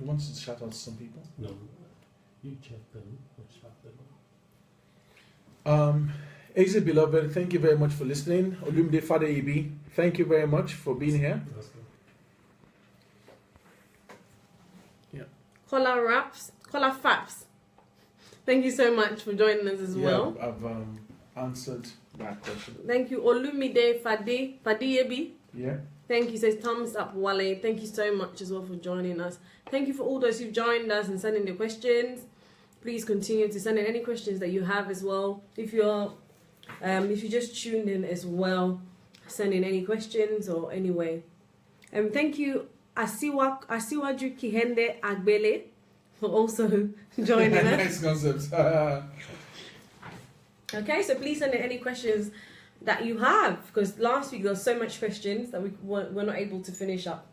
want to shout out to some people? No, you check them or shout them. Easy beloved, thank you very much for listening. Olumide Father Ibi, thank you very much for being here. Yeah. Kola Faps. Thank you so much for joining us as well. I've answered that question. Thank you, Olumide Fadiyebi. Yeah. Thank you, says thumbs up, Wale. Thank you so much as well for joining us. Thank you for all those who've joined us and sending their questions. Please continue to send in any questions that you have as well. If you just tuned in as well, send in any questions or anyway. Thank you, Asiwaju Kihende Agbele, for also joining us. Nice concept. Okay, so please send in any questions that you have, because last week there was so much questions that we're not able to finish up,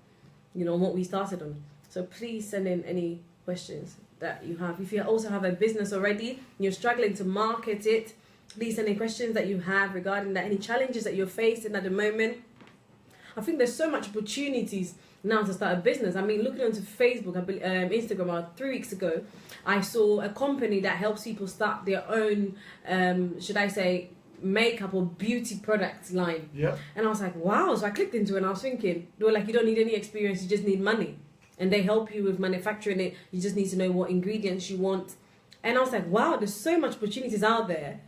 what we started on. So please send in any questions that you have. If you also have a business already and you're struggling to market it, please send in questions that you have regarding that, any challenges that you're facing at the moment. I think there's so much opportunities now to start a business. I mean, looking onto Facebook, Instagram, about 3 weeks ago, I saw a company that helps people start their own, should I say, makeup or beauty products line. Yeah. And I was like, wow. So I clicked into it and I was thinking, they were like, you don't need any experience, you just need money. And they help you with manufacturing it. You just need to know what ingredients you want. And I was like, wow, there's so much opportunities out there,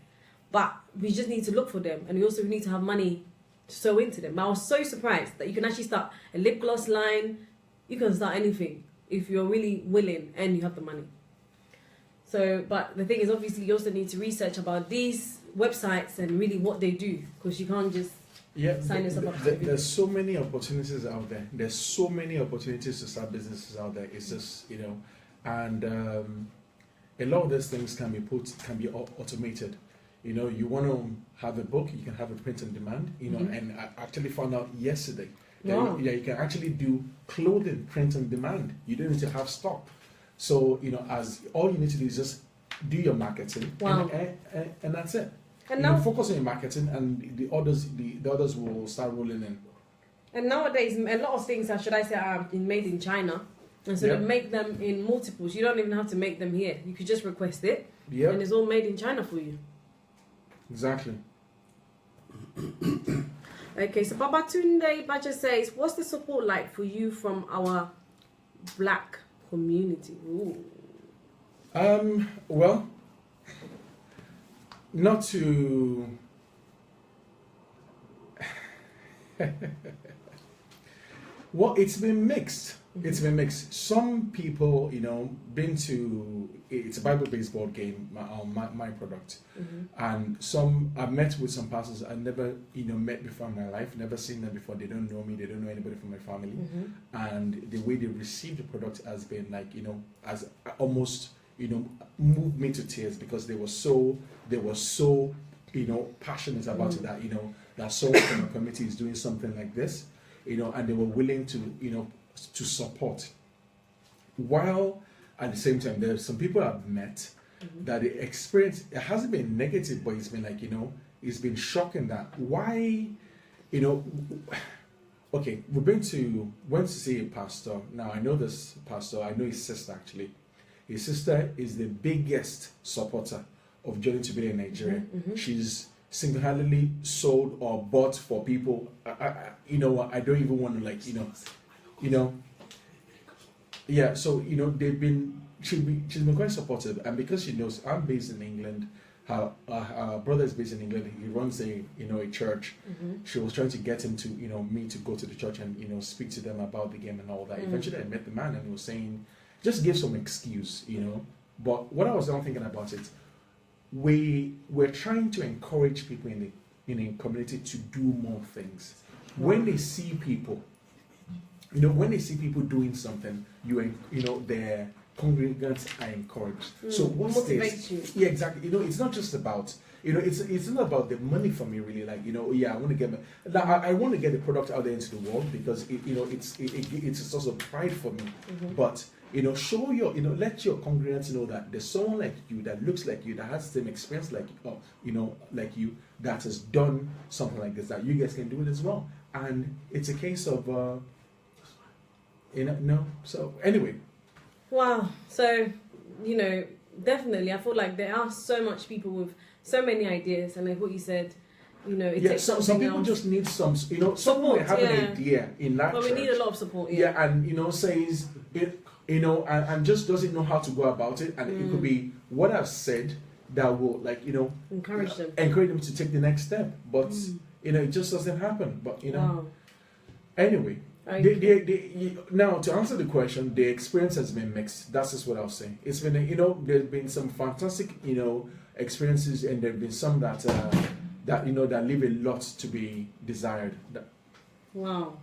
but we just need to look for them. And we also need to have money to sow into them. I was so surprised that you can actually start a lip gloss line. You can start anything if you're really willing and you have the money. So, but the thing is, obviously, you also need to research about these websites and really what they do, because you can't just sign yourself up. There's so many opportunities out there. There's so many opportunities to start businesses out there. It's just, and a lot of those things can be automated. You want to have a book, you can have a print on demand. And I actually found out yesterday that you can actually do clothing print on demand. You don't need to have stock. So as all you need to do is just do your marketing, and that's it. And now focus on your marketing, and the others will start rolling in. And nowadays, a lot of things are made in China, and so they make them in multiples. You don't even have to make them here. You could just request it, and it's all made in China for you. Exactly. Okay, so Babatunde Baja says, what's the support like for you from our black community? Ooh. Well, not to well, it's been mixed. It's been mixed. Some people, been to, it's a Bible-based board game, my product, and some I've met with some pastors I never met before in my life, never seen them before. They don't know me, they don't know anybody from my family, and the way they received the product has been like as almost moved me to tears, because they were so passionate about it, that that someone from the community is doing something like this, and they were willing to to support. While at the same time, there's some people I've met that the experience, it hasn't been negative, but it's been like, it's been shocking that why, okay, we went to see a pastor. Now I know this pastor, I know his sister actually. His sister is the biggest supporter of Journey to Beulah in Nigeria. She's single-handedly sold or bought for people. I don't even want to yeah. So they've been. She's been quite supportive, and because she knows I'm based in England, her brother is based in England. He runs a church. She was trying to get him to me to go to the church and speak to them about the game and all that. Eventually, I met the man, and he was saying, just give some excuse, But what I was now thinking about it, we're trying to encourage people in the community to do more things. When they see people, when they see people doing something, their congregants are encouraged. So what's motivates this? Yeah, exactly. It's not just about it's not about the money for me really. Like I want to get I want to get the product out there into the world, because it's a source of pride for me. But show your let your congregants know that there's someone like you that looks like you, that has the same experience like like you, that has done something like this, that you guys can do it as well. And it's a case of so anyway. Wow. So definitely I feel like there are so much people with so many ideas, and like what you said, it takes some people else. Just need some someone have an idea in that but church. We need a lot of support. And says it, and just doesn't know how to go about it, and it could be what I've said that will encourage them to take the next step, but it just doesn't happen. But anyway, now to answer the question, the experience has been mixed. That's just what I'll say. It's been there's been some fantastic experiences, and there've been some that leave a lot to be desired. Wow.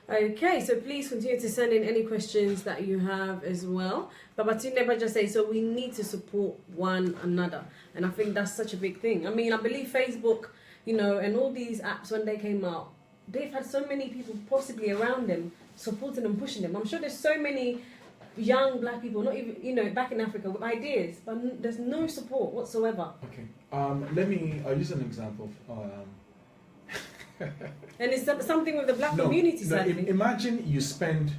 Okay, so please continue to send in any questions that you have as well. Babatunde just say, so we need to support one another. And I think that's such a big thing. I mean, I believe Facebook, and all these apps, when they came out, they've had so many people possibly around them, supporting them, pushing them. I'm sure there's so many young black people, not even, back in Africa, with ideas, but there's no support whatsoever. Okay. I'll use an example. And it's something with the black community, sadly. Imagine you spend,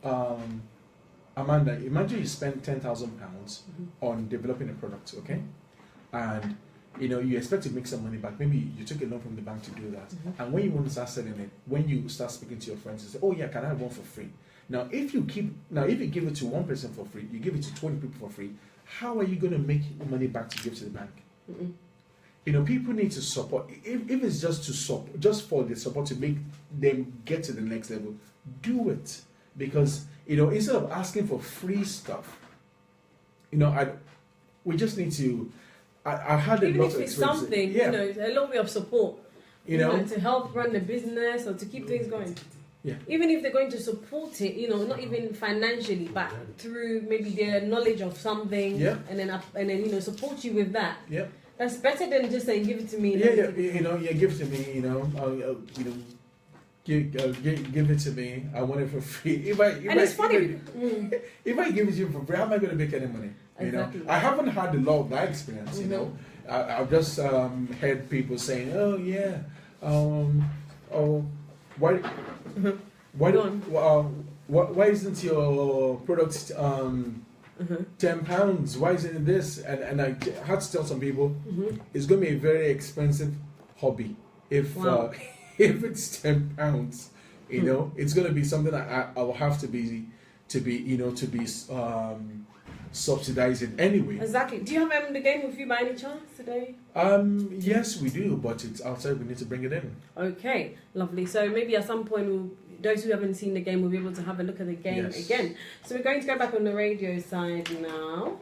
Amanda, imagine you spend £10,000 on developing a product, okay? And you expect to make some money back. Maybe you took a loan from the bank to do that. And when you want to start selling it, when you start speaking to your friends, you say, oh yeah, can I have one for free? Now, if you give it to one person for free, you give it to 20 people for free, how are you going to make money back to give to the bank? People need to support. If it's just just for the support to make them get to the next level, do it. Because, instead of asking for free stuff, we just need to, I had even a lot if of it's experience. something, a little bit of support, to help run the business or to keep things going. Yeah. Even if they're going to support it, not even financially, but through maybe their knowledge of something, and then support you with that. Yeah. That's better than just saying give it to me. Yeah, give it to me. Give it to me. I want it for free. If I give it to you for free, how am I going to make any money? Exactly. I haven't had a lot of that experience. I've just heard people saying, "Oh yeah, why isn't your product £10? Why isn't it this?" And I had to tell some people it's going to be a very expensive hobby if if it's £10. It's going to be something that I will have to be subsidizing anyway. Exactly. Do you have the game with you by any chance today? Yes, we do, but it's outside. We need to bring it in. Okay, lovely. So maybe at some point, those who haven't seen the game will be able to have a look at the game again. So we're going to go back on the radio side now.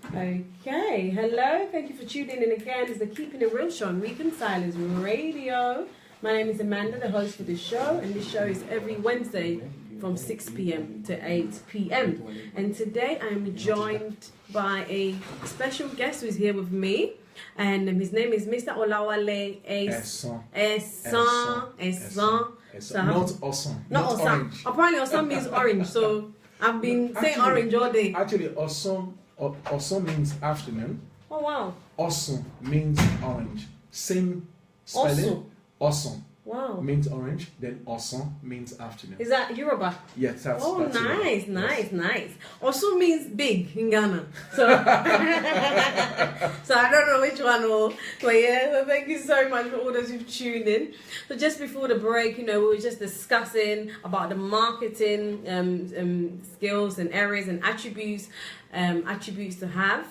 Okay, hello. Thank you for tuning in again. It's the Keeping It Real show on Reconcilers Radio. My name is Amanda, the host for the show, and this show is every Wednesday from 6 p.m. to 8 p.m. And today I'm joined by a special guest who's here with me, and his name is Mr. Olawale Osan. Not awesome. Not Osan. Orange. Apparently Osan means orange, so I've been saying orange all day. Actually, Osan means afternoon. Oh wow. Osan means orange. Same spelling. Osan. Wow. Means orange, then Osan means afternoon. Is that Yoruba? Yes, that's nice, Yoruba. Nice. Osan means big in Ghana. So, so I don't know which one but yeah, so thank you so much for all those who've tuned in. So just before the break, we were just discussing about the marketing skills and areas and attributes to have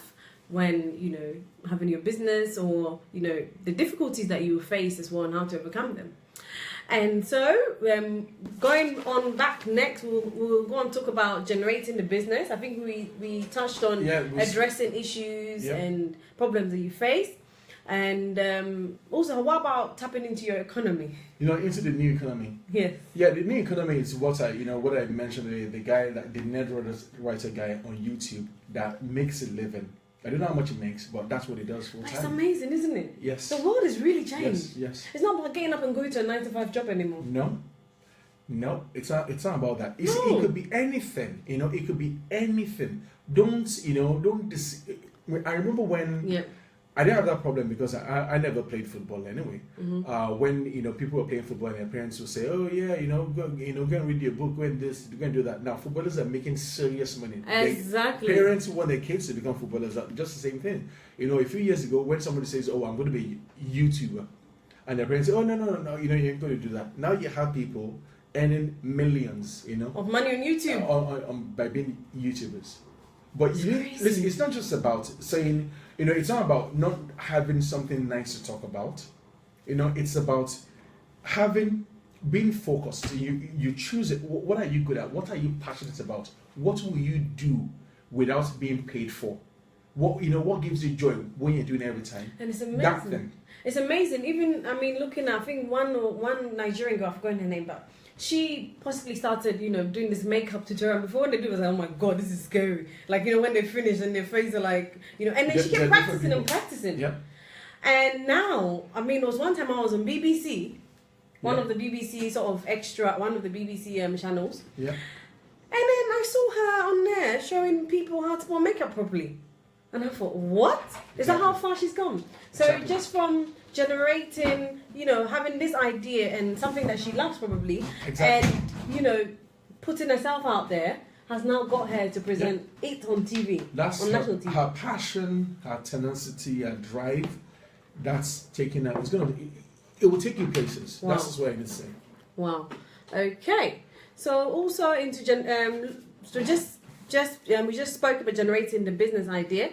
when, having your business, or, the difficulties that you face as well and how to overcome them. And so, going on back next, we'll go and talk about generating the business. I think we touched on addressing issues and problems that you face. And also, what about tapping into your economy? Into the new economy. Yes. Yeah, the new economy is what I mentioned, the guy, the net writer guy on YouTube that makes a living. I don't know how much it makes, but that's what it does full time. That's amazing, isn't it? Yes. The world has really changed. Yes. It's not about getting up and going to a 9-to-5 job anymore. No, it's not about that. It could be anything. It could be anything. I remember when I didn't have that problem because I never played football anyway. When people were playing football and their parents would say, "Oh yeah, go and read your book, go and this, go and do that." Now footballers are making serious money. Exactly. Parents who want their kids to become footballers are just the same thing. A few years ago, when somebody says, "Oh, I'm going to be a YouTuber," and their parents say, "Oh no, you're going to do that." Now you have people earning millions, of money on YouTube by being YouTubers. But listen, it's not just about saying. It's not about not having something nice to talk about. It's about being focused. You choose it. What are you good at? What are you passionate about? What will you do without being paid for? What gives you joy when you're doing it every time? And it's amazing. That thing. It's amazing. Even looking at, I think one Nigerian girl, I've forgotten her name, but she possibly started, doing this makeup tutorial. Before when they do it, was like, oh my god, this is scary. Like, when they finish and their face are like, and then she kept practicing and practicing. Yeah. And now, there was one time I was on BBC, one of the BBC one of the BBC channels. Yeah. And then I saw her on there showing people how to put makeup properly. And I thought, what? Is that how far she's gone? So Exactly. just from generating, having this idea and something that she loves probably, Exactly. and, putting herself out there, has now got her to present it on TV, That's on national TV. her passion, her tenacity, her drive. That's taking her. It will take you places. Wow. That's just what I need to say. Wow. Okay. So also into we just spoke about generating the business idea,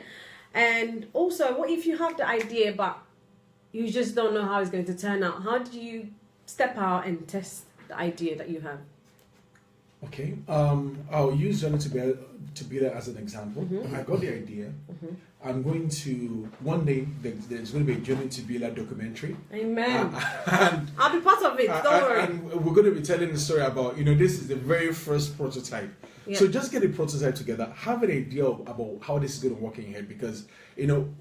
and also what if you have the idea but you just don't know how it's going to turn out? How do you step out and test the idea that you have? Okay. I'll use Johnny to be there as an example. Mm-hmm. I got the idea. Mm-hmm. I'm going to one day. There's going to be a Johnny to Beulah documentary. Amen. And I'll be part of it. Don't worry. And we're going to be telling the story about, this is the very first prototype. Yeah. So just get a prototype together, have an idea about how this is going to work in your head, because,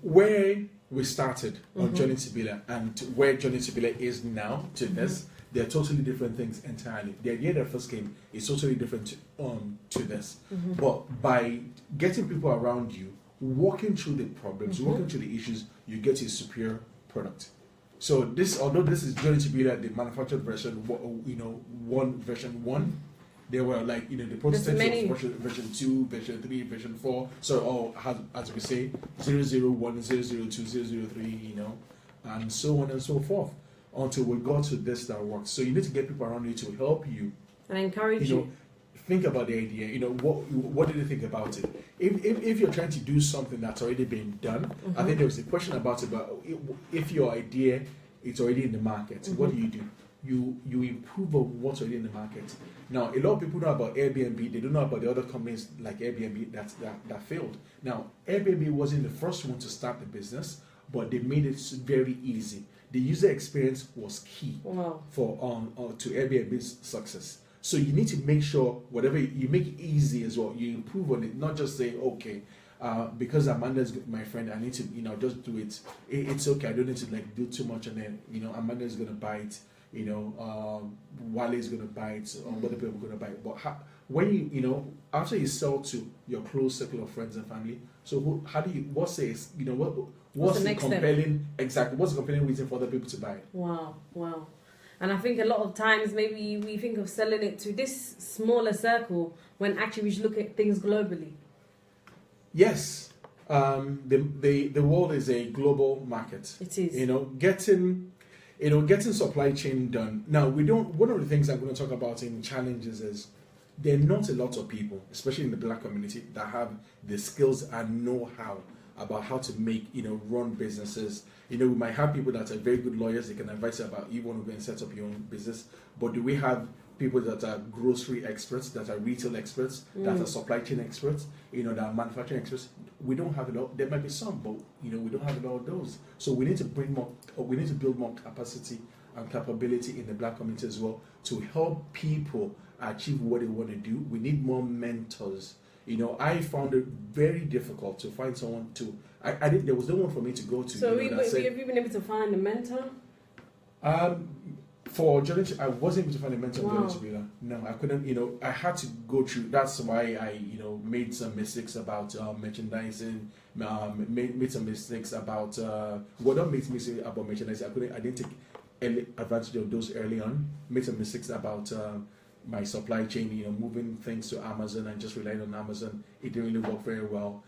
where we started on Journey to Beulah and to where Journey to Beulah is now to this, they're totally different things entirely. The idea that first came is totally different to this. But by getting people around you, walking through the problems, walking through the issues, you get a superior product. So although this is Journey to Beulah, the manufactured version, version 1, there were like, the prototypes of version 2, version 3, version 4. So as we say, 001, 002, 003, and so on and so forth, until we got to this that works. So you need to get people around you to help you And encourage you. Think about the idea. What did you think about it? If you're trying to do something that's already been done, I think there was a question about it. But if your idea is already in the market, what do? You improve on what's already in the market. Now, a lot of people know about Airbnb. They don't know about the other companies like Airbnb that failed. Now, Airbnb wasn't the first one to start the business, but they made it very easy. The user experience was key for to Airbnb's success. So you need to make sure whatever you make it easy as well. You improve on it, not just say, okay, because Amanda's my friend, I need to just do it. It's okay. I don't need to do too much, and then Amanda's gonna buy it. Wale's gonna buy it, or other people are gonna buy it. But when after you sell to your close circle of friends and family, so what's the compelling step? Exactly, what's the compelling reason for other people to buy it? Wow. And I think a lot of times maybe we think of selling it to this smaller circle when actually we should look at things globally. Yes, the world is a global market. It is. Getting supply chain done. Now one of the things I'm going to talk about in challenges is there are not a lot of people, especially in the Black community, that have the skills and know-how about how to make, run businesses. We might have people that are very good lawyers. They can advise you about you want to go and set up your own business. But do we have people that are grocery experts, that are retail experts, that are supply chain experts, that are manufacturing experts? We don't have a lot. There might be some, but we don't have a lot of those. So we need to build more capacity and capability in the Black community as well to help people achieve what they want to do. We need more mentors. I found it very difficult to find someone to. There was no one for me to go to. So have you been able to find a mentor? For Journey, I wasn't able to find a mentor on Journey to Beulah. No, I couldn't. I had to go through. That's why I, made some mistakes about merchandising. Made some mistakes about not made mistakes about merchandising. I didn't take any advantage of those early on. Made some mistakes about my supply chain. Moving things to Amazon and just relying on Amazon. It didn't really work very well.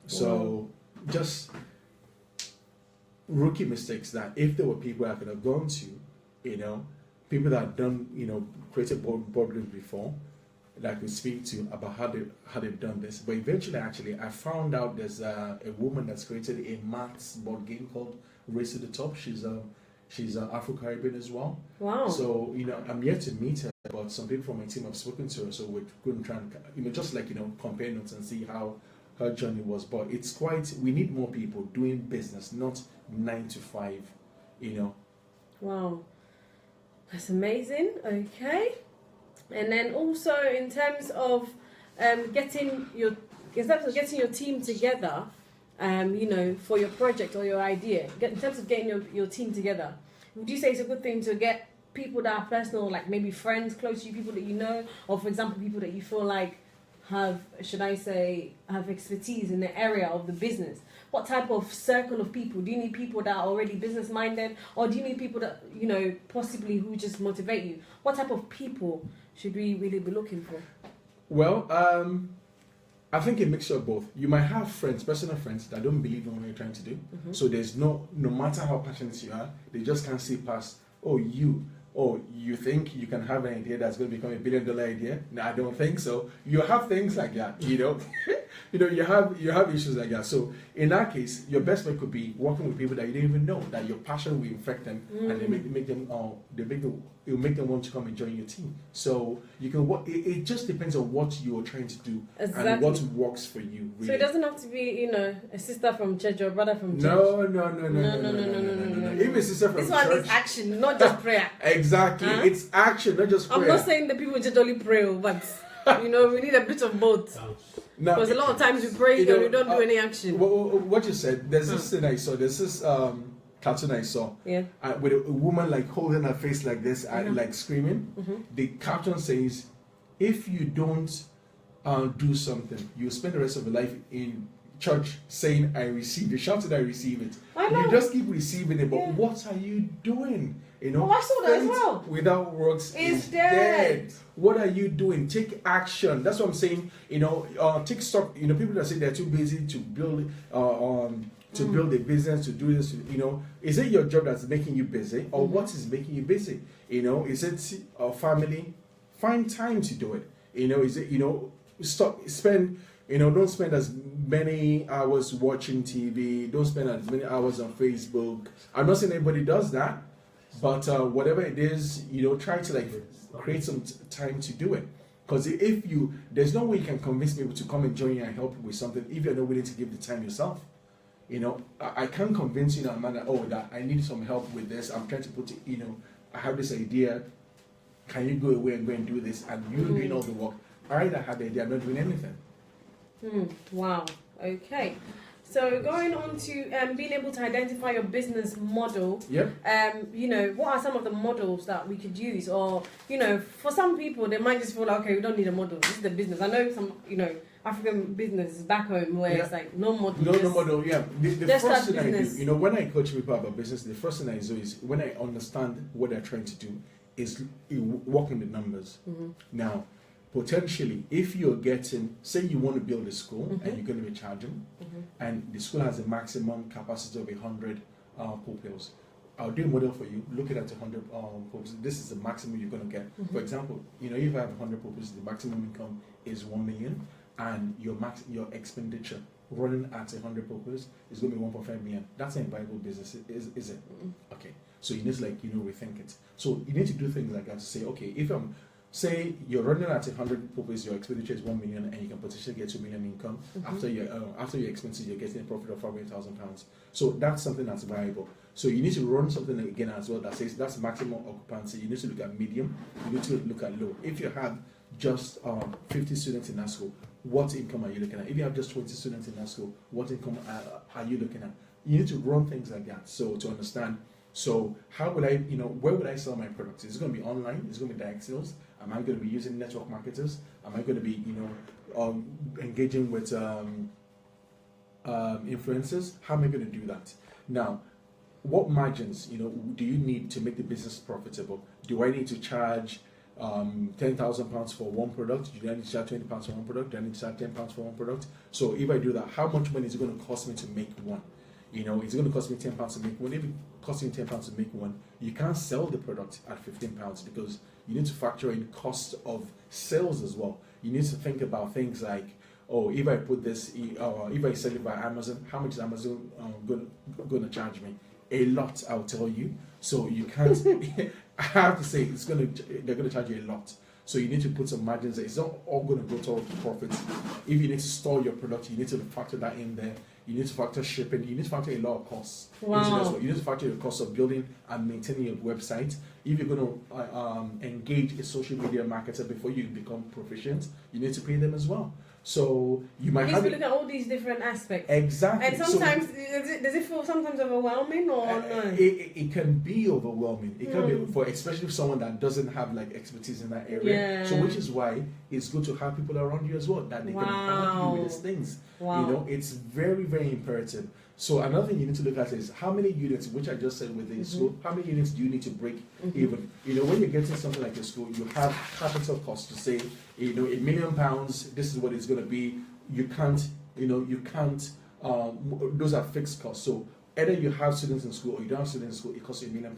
So just rookie mistakes that if there were people I could have gone to, people that have done, created boardrooms before, that I could speak to about how they've done this. But eventually, actually, I found out there's a woman that's created a maths board game called Race to the Top. She's Afro-Caribbean as well. Wow. So, I'm yet to meet her, but some people from my team have spoken to her, so we're going to try and, just compare notes and see how her journey was. But we need more people doing business, not 9 to 5, Wow. That's amazing. Okay. And then also in terms of getting your team together, for your project or your idea, in terms of getting your team together, would you say it's a good thing to get people that are personal, like maybe friends close to you, people that you know, or for example, people that you feel like have, should I say, have expertise in the area of the business? What type of circle of people? Do you need people that are already business minded, or do you need people that, you know, possibly who just motivate you? What type of people should we really be looking for? Well, I think a mixture of both. You might have friends, personal friends, that don't believe in what you're trying to do. So there's no matter how passionate you are, they just can't see past, you think you can have an idea that's going to become $1 billion idea? No, I don't think so. You have things like that, you know. You have issues like that. So in that case, your best bet could be working with people that you didn't even know, that your passion will infect them, and it will make them want to come and join your team. So you can work. It just depends on what you're trying to do and what works for you. Really. So it doesn't have to be, you know, a sister from church or a brother from church. No. Even a sister from church. This church. one is action, not just prayer. Exactly, it's action, not just prayer. I'm not saying that people just only pray, but you know, we need a bit of both. Because a lot of times we pray and we don't do any action. What you said, there's this thing I saw. There's this cartoon I saw. Yeah. With a woman like holding her face like this, like screaming. The caption says, "If you don't do something, you spend the rest of your life in church saying I receive it, shouting I receive it. I know. You just keep receiving it, but what are you doing? You know, I saw that as well. Without works is dead. What are you doing? Take action. That's what I'm saying. You know, take stock. You know, people that say they're too busy to build build a business, to do this. You know, is it your job that's making you busy, or what is making you busy? You know, is it a family? Find time to do it. You know, is it, you know, spend. You know, don't spend as many hours watching TV. Don't spend as many hours on Facebook. I'm not saying anybody does that, but whatever it is, you know, try to like create some time to do it. Because there's no way you can convince people to come and join you and help you with something if you're not willing to give the time yourself. You know, I can't convince you, that I need some help with this. I'm trying to put it, you know, I have this idea. Can you go away and go and do this? And you're doing all the work. I have the idea. I'm not doing anything. Wow. Okay. So going on to being able to identify your business model. Yep. You know, what are some of the models that we could use? Or, you know, for some people, they might just feel like, okay, we don't need a model. This is the business. I know some, you know, African businesses back home where it's like no model. No model. Yeah. The first thing I do, you know, when I coach people about business, the first thing I do is when I understand what they're trying to do is working with numbers. Now, potentially, if you're getting, say you want to build a school and you're going to be charging, and the school has a maximum capacity of 100 pupils, I'll do a model for you, looking at 100 pupils. This is the maximum you're going to get. For example, you know, if you have 100 pupils, the maximum income is 1 million, and your expenditure running at 100 pupils is going to be 1.5 million. That's a viable business, is it? Okay, so you need to, like, you know, rethink it. So you need to do things like that to say, okay, if say you're running at 100 pupils, your expenditure is 1 million, and you can potentially get 2 million income. After your expenses, you're getting a profit of £500,000. So that's something that's viable. So you need to run something again as well that says that's maximum occupancy. You need to look at medium. You need to look at low. If you have just 50 students in that school, what income are you looking at? If you have just 20 students in that school, what income are you looking at? You need to run things like that. So to understand. So how would I, you know, where would I sell my products? Is it going to be online? Is it going to be direct sales? Am I going to be using network marketers? Am I going to be, you know, engaging with influencers? How am I going to do that? Now, what margins, you know, do you need to make the business profitable? Do I need to charge £10,000 for one product? Do I need to charge £20 for one product? Do I need to charge £10 for one product? So if I do that, how much money is it going to cost me to make one? You know, it's going to cost me £10 to make one. If it costs you £10 to make one, you can't sell the product at £15 because you need to factor in cost of sales as well. You need to think about things like, oh, if I put this, if I sell it by Amazon, how much is Amazon going to charge me? A lot, I'll tell you. So you can't. I have to say, they're going to charge you a lot. So you need to put some margins there. It's not all going to go towards profits. If you need to store your product, you need to factor that in there. You need to factor shipping. You need to factor a lot of costs. Wow. Into this one. You need to factor the cost of building and maintaining your website. If you're going to engage a social media marketer before you become proficient, you need to pay them as well. So you might have to look at all these different aspects. Exactly. And sometimes does it feel sometimes overwhelming or no? It can be overwhelming. It can be for especially someone that doesn't have like expertise in that area. Yeah. So which is why it's good to have people around you as well that they can help you with these things. Wow. You know, it's very, very imperative. So another thing you need to look at is how many units, which I just said with the school, how many units do you need to break even? You know, when you're getting something like a school, you have capital costs to say, you know, £1 million, this is what it's going to be. You can't, those are fixed costs. So either you have students in school or you don't have students in school, it costs you £1 million.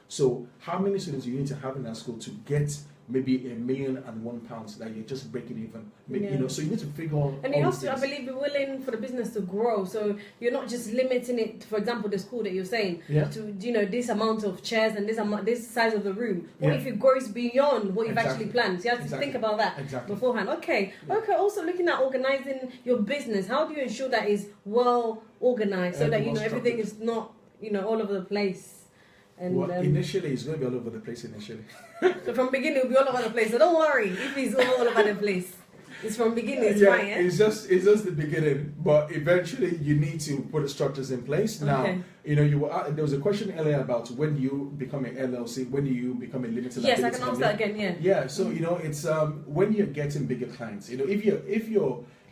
So how many students do you need to have in that school to get maybe £1,001 that you're just breaking even? You know, so you need to figure out. And you have to, I believe, be willing for the business to grow. So you're not just limiting it. For example, the school that you're saying to this amount of chairs and this size of the room. What if it grows beyond what you've actually planned? So you have to think about that beforehand. Okay. Also looking at organizing your business. How do you ensure that is well organized so that everything is not all over the place? And well, initially, it's going to be all over the place initially. So from beginning, it'll be all over the place. So don't worry if it's all over the place. It's from beginning, it's fine, yeah? It's just the beginning. But eventually, you need to put the structures in place. Now, there was a question earlier about when you become an LLC, when you become a limited liability. Yes, I can answer that again, yeah. Yeah, so, it's when you're getting bigger clients.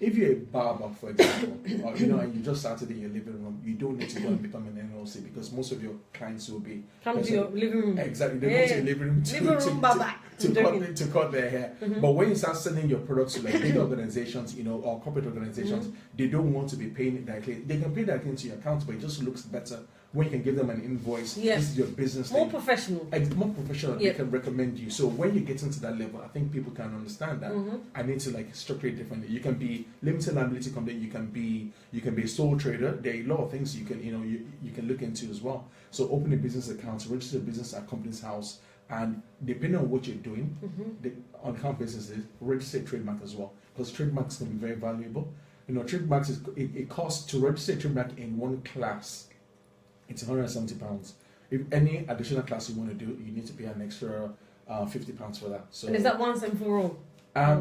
If you're a barber, for example, or, and you just started in your living room, you don't need to go and become an LLC because most of your clients will be come to your living room. Exactly, they come to your living room to cut their hair. But when you start sending your products to like big organizations, or corporate organizations, they don't want to be paying it directly. They can pay directly into your account, but it just looks better when you can give them an invoice. This is your business. More professional. More professional. They can recommend you. So when you get into that level, I think people can understand that. I need to structure it differently. You can be limited liability company. You can be a sole trader. There are a lot of things you can you can look into as well. So open a business account, register a business at company's house, and depending on what you're doing, on account businesses, register a trademark as well because trademarks can be very valuable. Trademarks it costs to register a trademark in one class. It's £170. If any additional class you want to do, you need to pay an extra £50 for that. So, and is that once and for all?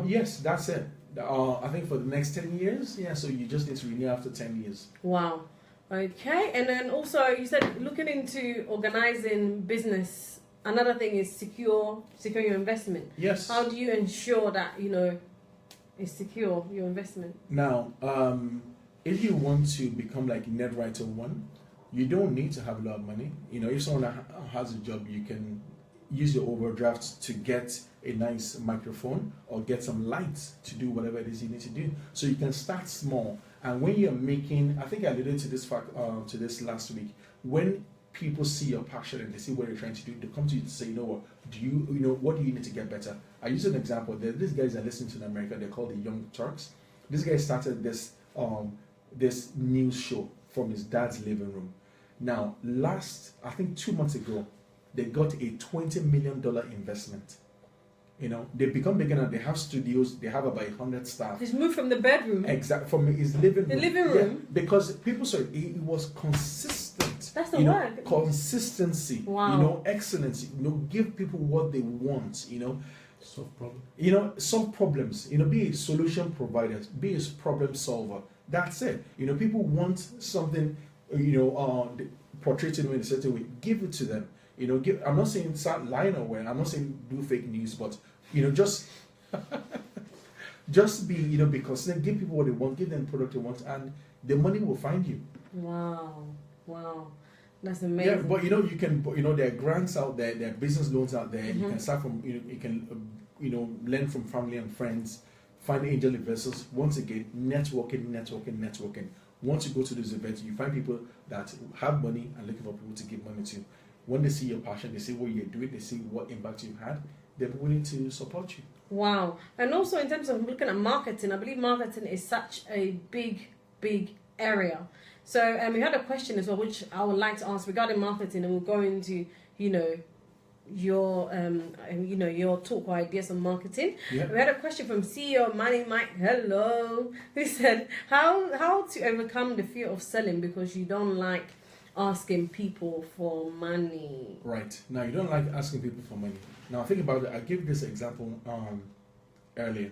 Yes, that's it. I think for the next 10 years. Yeah, so you just need to renew after 10 years. Wow. Okay, and then also you said looking into organizing business. Another thing is secure your investment. Yes. How do you ensure that it's secure your investment? Now, if you want to become like Net Writer 1, you don't need to have a lot of money. If someone has a job, you can use your overdraft to get a nice microphone or get some lights to do whatever it is you need to do. So you can start small. And when you're making, I think I alluded to this fact to this last week. When people see your passion and they see what you're trying to do, they come to you to say, what do you need to get better? I use an example. These guys are listening to in America. They're called the Young Turks. This guy started this news show from his dad's living room. Now, I think 2 months ago, they got a $20 million investment. They become bigger now. They have studios. They have about 100 staff. He's moved from the bedroom. Exactly, from his living room. The living room? Yeah, because people saw it was consistent. That's the word. Consistency. Wow. Excellency. Give people what they want. Solve problems. Solve problems. Be a solution provider. Be a problem solver. That's it. People want something. Portray to them in a certain way. Give it to them. I'm not saying start lying or when. I'm not saying do fake news, but just be consistent. Give people what they want. Give them the product they want, and the money will find you. Wow, that's amazing. Yeah, but you can. There are grants out there. There are business loans out there. You can start from. You can learn from family and friends. Find angel investors. Once again, networking. Once you go to those events, you find people that have money and looking for people to give money to. When they see your passion, they see what you're doing, they see what impact you've had, they're willing to support you. Wow. And also in terms of looking at marketing, I believe marketing is such a big area. So we had a question as well, which I would like to ask regarding marketing, and we'll go into, your talk or ideas on marketing. Yeah. We had a question from CEO Money Mike. Hello, who said how to overcome the fear of selling because you don't like asking people for money. Right. Now, you don't like asking people for money. Now, think about it. I gave this example earlier.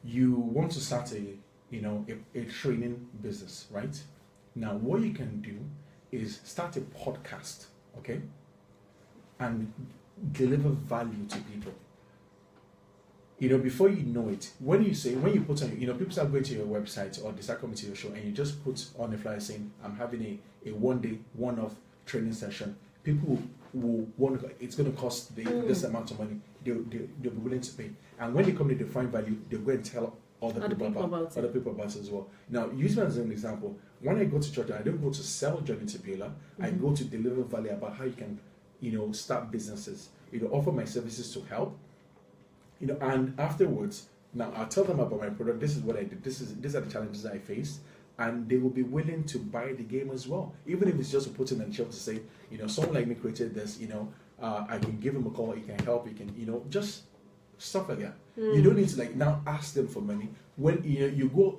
You want to start a training business, right? Now, what you can do is start a podcast, okay? And deliver value to people. Before you know it, when you put on, people start going to your website or they start coming to your show and you just put on a flyer saying, I'm having a one-day, one-off training session. People will want to, it's going to cost this amount of money. They'll be willing to pay. And when they come in, they find value, they'll go and tell other people about it as well. Now, use me as an example. When I go to church, I don't go to sell Journey to Beulah. I go to deliver value about how you can, start businesses. Offer my services to help. And afterwards, now I'll tell them about my product. This is what I did. These are the challenges I faced, and they will be willing to buy the game as well. Even if it's just to put in a shelf to say, someone like me created this. I can give him a call. He can help. He can, just stuff like that. You don't need to now ask them for money. When you go,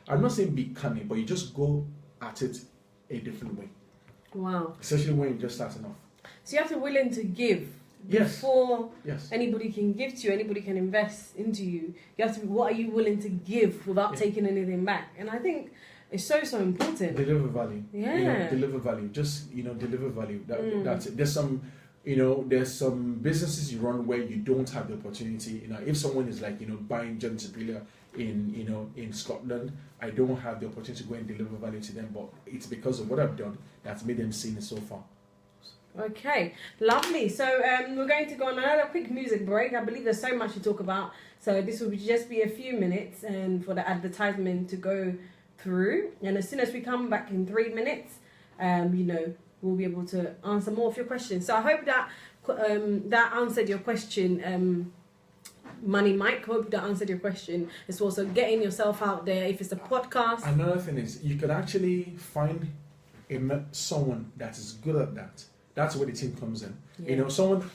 I'm not saying be cunning, but you just go at it a different way. Wow. Especially when you're just starting off. So you have to be willing to give. Before anybody can give to you, anybody can invest into you. You have to be, what are you willing to give without taking anything back? And I think it's so important. Deliver value. Yeah. Deliver value. Just deliver value. That's it. There's some businesses you run where you don't have the opportunity. If someone is buying Journey to Beulah in Scotland, I don't have the opportunity to go and deliver value to them, but it's because of what I've done that's made them seen it so far. Okay, lovely. So we're going to go on another quick music break. I believe there's so much to talk about. So this will just be a few minutes and for the advertisement to go through. And as soon as we come back in 3 minutes, we'll be able to answer more of your questions. So I hope that that answered your question, Money Mike. Hope that answered your question. It's also getting yourself out there. If it's a podcast. Another thing is you can actually find someone that is good at that. That's where the team comes in. Yeah. Someone.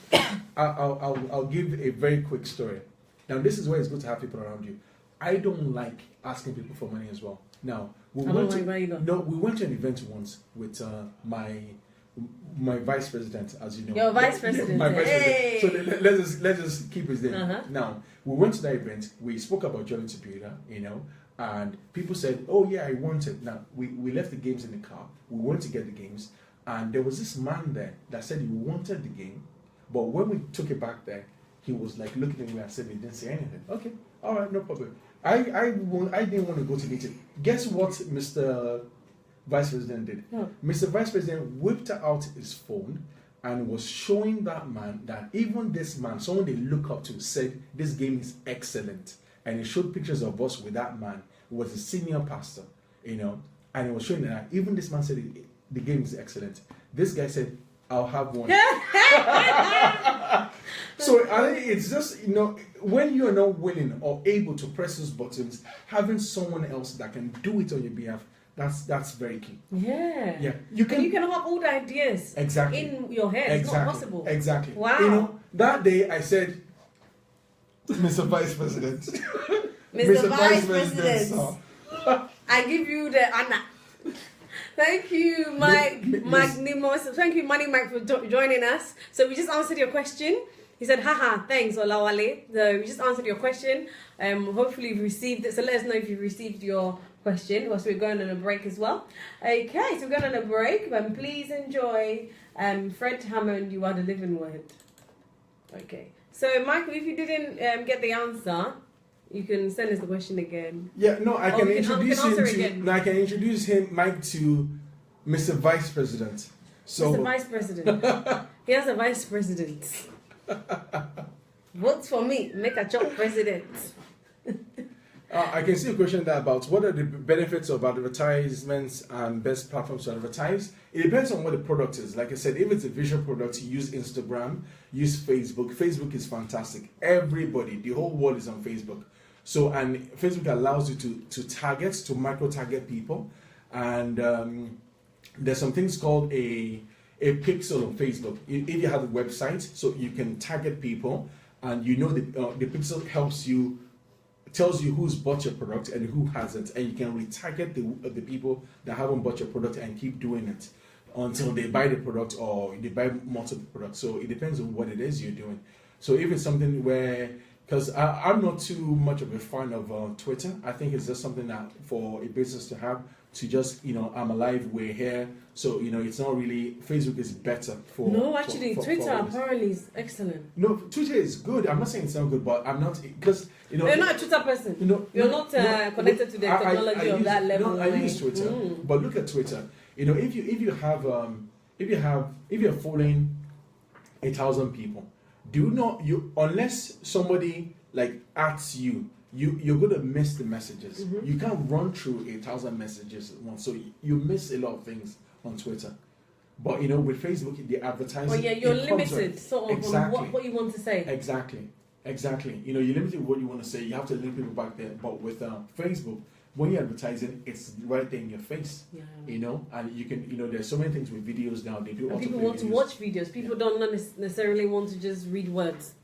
I'll give a very quick story. Now, this is where it's good to have people around you. I don't like asking people for money as well. Now, we went to an event once with my vice president, as you know. Your vice president. My vice president. So let's just keep his name. Now, we went to that event. We spoke about Journey to Beulah, and people said, "Oh yeah, I want it." Now, we left the games in the car. We went to get the games. And there was this man there that said he wanted the game, but when we took it back there, he was looking at me and said he didn't say anything. Okay, all right, no problem. I didn't want to go to the meeting. Guess what Mr. Vice President did? Oh. Mr. Vice President whipped out his phone and was showing that man that even this man, someone they look up to, said this game is excellent. And he showed pictures of us with that man, who was a senior pastor, and he was showing that even this man said the game is excellent. This guy said, I'll have one. So I think it's just, when you're not willing or able to press those buttons, having someone else that can do it on your behalf, that's very key. Yeah. Yeah. You can have all the ideas in your head. It's not possible. Exactly. Wow. That day I said, Mr. Vice President. Mr. Vice President. I give you the Anna. Thank you, Mike Magnimos. Thank you, Money Mike, for joining us. So we just answered your question. He said, haha, thanks, Olawale. So we just answered your question. Hopefully you've received it. So let us know if you've received your question. Also, we're going on a break as well. Okay, so we're going on a break. Please enjoy Fred Hammond, You Are the Living Word. Okay. So, Michael, if you didn't get the answer, you can send us the question again. Yeah, no, I can introduce him, Mike, to Mr. Vice President. So Mr. Vice President. He has a vice president. Vote for me. Make a job president. I can see a question there about what are the benefits of advertisements and best platforms to advertise. It depends on what the product is. Like I said, if it's a visual product, use Instagram, use Facebook. Facebook is fantastic. Everybody, the whole world is on Facebook. So, and Facebook allows you to micro-target people. And there's some things called a a pixel on Facebook. If you have a website, so you can target people, and the pixel helps you, tells you who's bought your product and who hasn't, and you can retarget the people that haven't bought your product and keep doing it until they buy the product or they buy multiple products. So it depends on what it is you're doing. So if it's something where, because I'm not too much of a fan of Twitter, I think it's just something that for a business to have, to just, I'm alive, we're here. So, it's not really, Facebook is better for... No, actually, Twitter for apparently is excellent. No, Twitter is good. I'm not saying it's not good, but I'm not, because, You're not a Twitter person. You're not connected to the technology of that level. No, I use Twitter, but look at Twitter. If you're following 1,000 people, unless somebody like asks you're going to miss the messages. You can't run through 1,000 messages at once, so you miss a lot of things on Twitter. But with Facebook, the advertising. Well, yeah, you're limited sort of exactly. on what you want to say. Exactly. You're limited with what you want to say. You have to link people back there. But with Facebook, when you're advertising, it's right there in your face. Yeah. And you can, there's so many things with videos now. They do. And people want to watch videos. People don't necessarily want to just read words.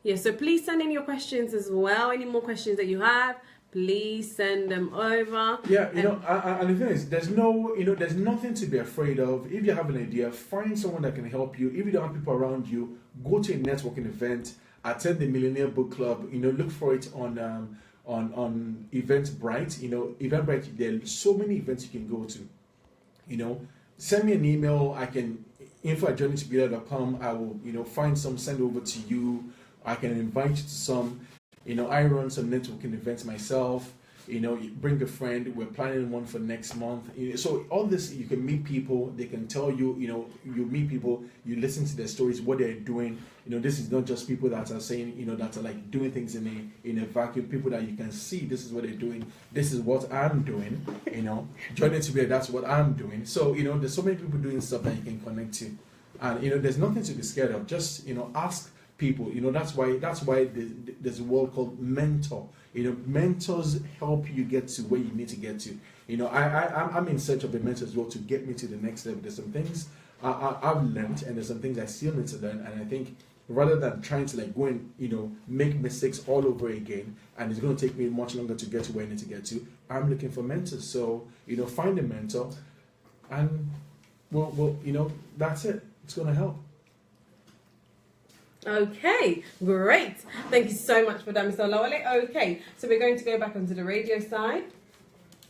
Yeah, so please send in your questions as well. Any more questions that you have, please send them over. Yeah, and the thing is, there's nothing to be afraid of. If you have an idea, find someone that can help you. If you don't have people around you, go to a networking event, attend the Millionaire Book Club. Look for it on Eventbrite. Eventbrite, there are so many events you can go to. Send me an email. I can info@journeytobeulah.com. I will, find some, send over to you. I can invite you to some. I run some networking events myself. Bring a friend. We're planning one for next month. So all this, you can meet people. They can tell you. You meet people. You listen to their stories, what they're doing. This is not just people that are saying, that are like doing things in a vacuum. People that you can see. This is what they're doing. This is what I'm doing. Joining together. That's what I'm doing. So there's so many people doing stuff that you can connect to, and there's nothing to be scared of. Just ask people. That's why there's a word called mentor. Mentors help you get to where you need to get to. I'm in search of a mentor as well to get me to the next level. There's some things I've learned, and there's some things I still need to learn. And I think rather than trying to go and make mistakes all over again, and it's going to take me much longer to get to where I need to get to, I'm looking for mentors. So find a mentor, and well that's it. It's going to help. Okay, great. Thank you so much for that, Mr. Olawale. Okay, so we're going to go back onto the radio side.